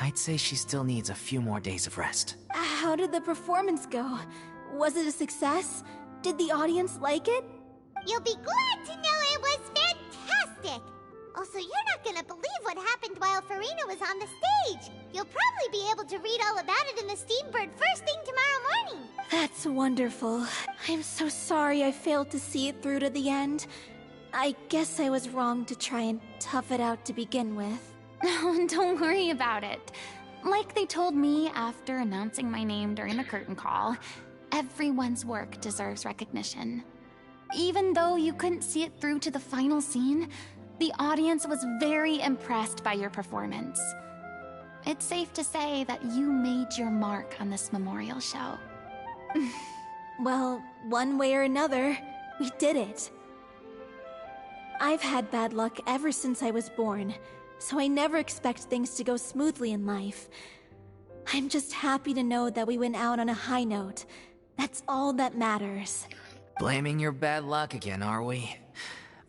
I'd say she still needs a few more days of rest. How did the performance go? Was it a success? Did the audience like it? You'll be glad to know it was fantastic! Also, you're not gonna believe what happened while Farina was on the stage! You'll probably be able to read all about it in the Steambird first thing tomorrow morning! That's wonderful. I'm so sorry I failed to see it through to the end. I guess I was wrong to try and tough it out to begin with. Oh, don't worry about it. Like they told me after announcing my name during the curtain call, everyone's work deserves recognition. Even though you couldn't see it through to the final scene, the audience was very impressed by your performance. It's safe to say that you made your mark on this memorial show. Well, one way or another, we did it. I've had bad luck ever since I was born, so I never expect things to go smoothly in life. I'm just happy to know that we went out on a high note. That's all that matters. Blaming your bad luck again, are we?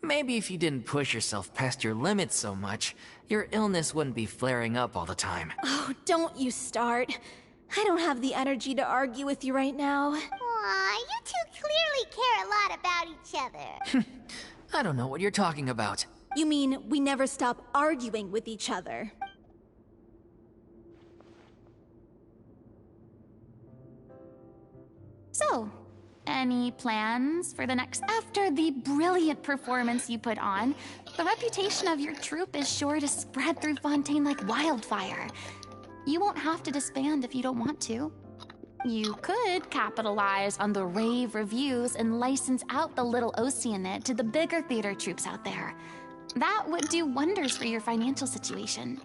Maybe if you didn't push yourself past your limits so much, your illness wouldn't be flaring up all the time. Oh, don't you start. I don't have the energy to argue with you right now. Aw, you two clearly care a lot about each other. I don't know what you're talking about. You mean we never stop arguing with each other? So, any plans for the next... After the brilliant performance you put on, the reputation of your troupe is sure to spread through Fontaine like wildfire. You won't have to disband if you don't want to. You could capitalize on the rave reviews and license out the little Oceanit to the bigger theater troupes out there. That would do wonders for your financial situation.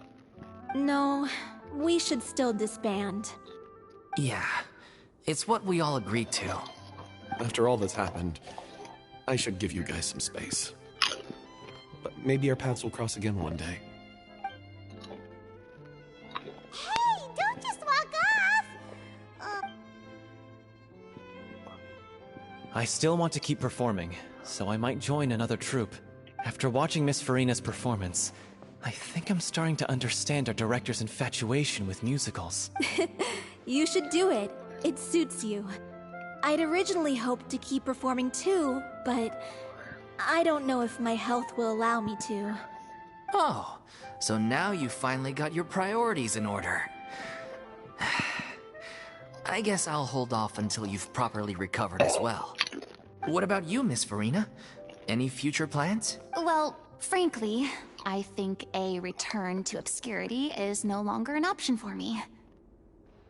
No, we should still disband. Yeah, it's what we all agreed to. After all that's happened, I should give you guys some space. But maybe our paths will cross again one day. Hey, don't just walk off! I still want to keep performing, so I might join another troupe. After watching Miss Farina's performance, I think I'm starting to understand our director's infatuation with musicals. You should do it. It suits you. I'd originally hoped to keep performing too, but I don't know if my health will allow me to. Oh, so now you finally got your priorities in order. I guess I'll hold off until you've properly recovered as well. What about you, Miss Farina? Any future plans? Well, frankly, I think a return to obscurity is no longer an option for me.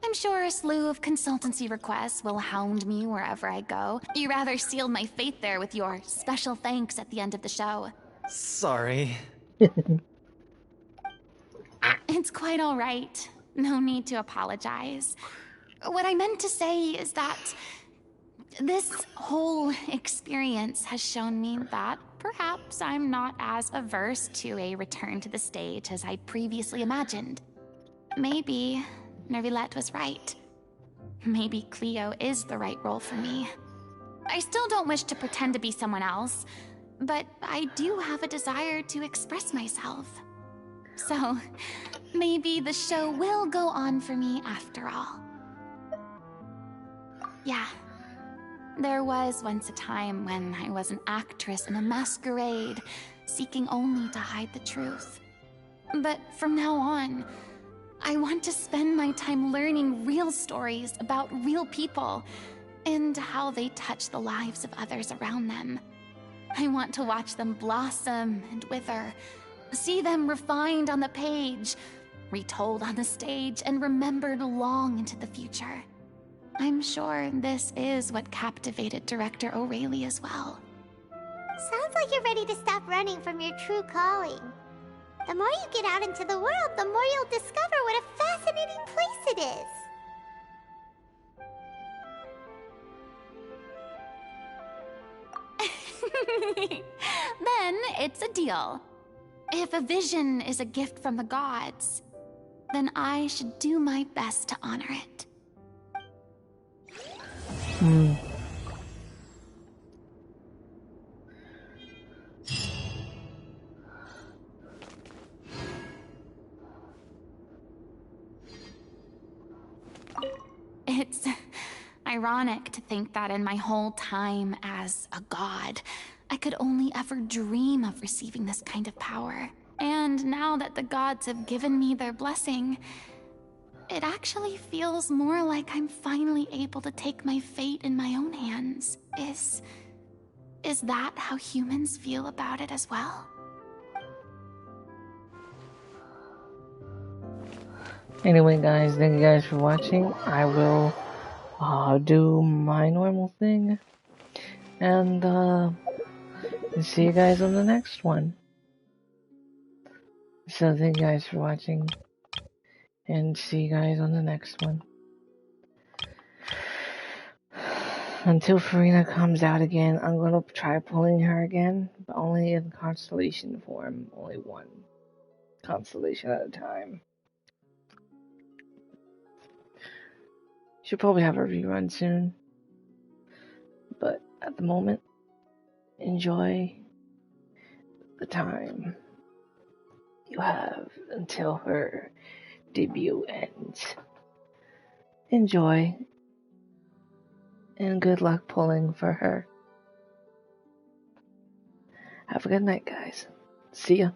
I'm sure a slew of consultancy requests will hound me wherever I go. You rather sealed my fate there with your special thanks at the end of the show. Sorry. It's quite all right. No need to apologize. What I meant to say is that this whole experience has shown me that perhaps I'm not as averse to a return to the stage as I'd previously imagined. Maybe Nervillette was right. Maybe Cleo is the right role for me. I still don't wish to pretend to be someone else, but I do have a desire to express myself. So, maybe the show will go on for me after all. Yeah. There was once a time when I was an actress in a masquerade, seeking only to hide the truth. But from now on, I want to spend my time learning real stories about real people and how they touch the lives of others around them. I want to watch them blossom and wither, see them refined on the page, retold on the stage, and remembered long into the future. I'm sure this is what captivated director O'Reilly as well. Sounds like you're ready to stop running from your true calling. The more you get out into the world, the more you'll discover what a fascinating place it is. Then it's a deal. If a vision is a gift from the gods, then I should do my best to honor it. It's ironic to think that in my whole time as a god, I could only ever dream of receiving this kind of power. And now that the gods have given me their blessing, it actually feels more like I'm finally able to take my fate in my own hands. Is that how humans feel about it as well? Anyway, guys, thank you guys for watching. I will do my normal thing, and see you guys on the next one. So thank you guys for watching, and see you guys on the next one. until Farina comes out again, I'm gonna try pulling her again, but only in constellation form. Only one constellation at a time. She'll probably have a rerun soon, but at the moment, enjoy the time you have until her debut ends. Enjoy, and good luck pulling for her. Have a good night, guys. See ya.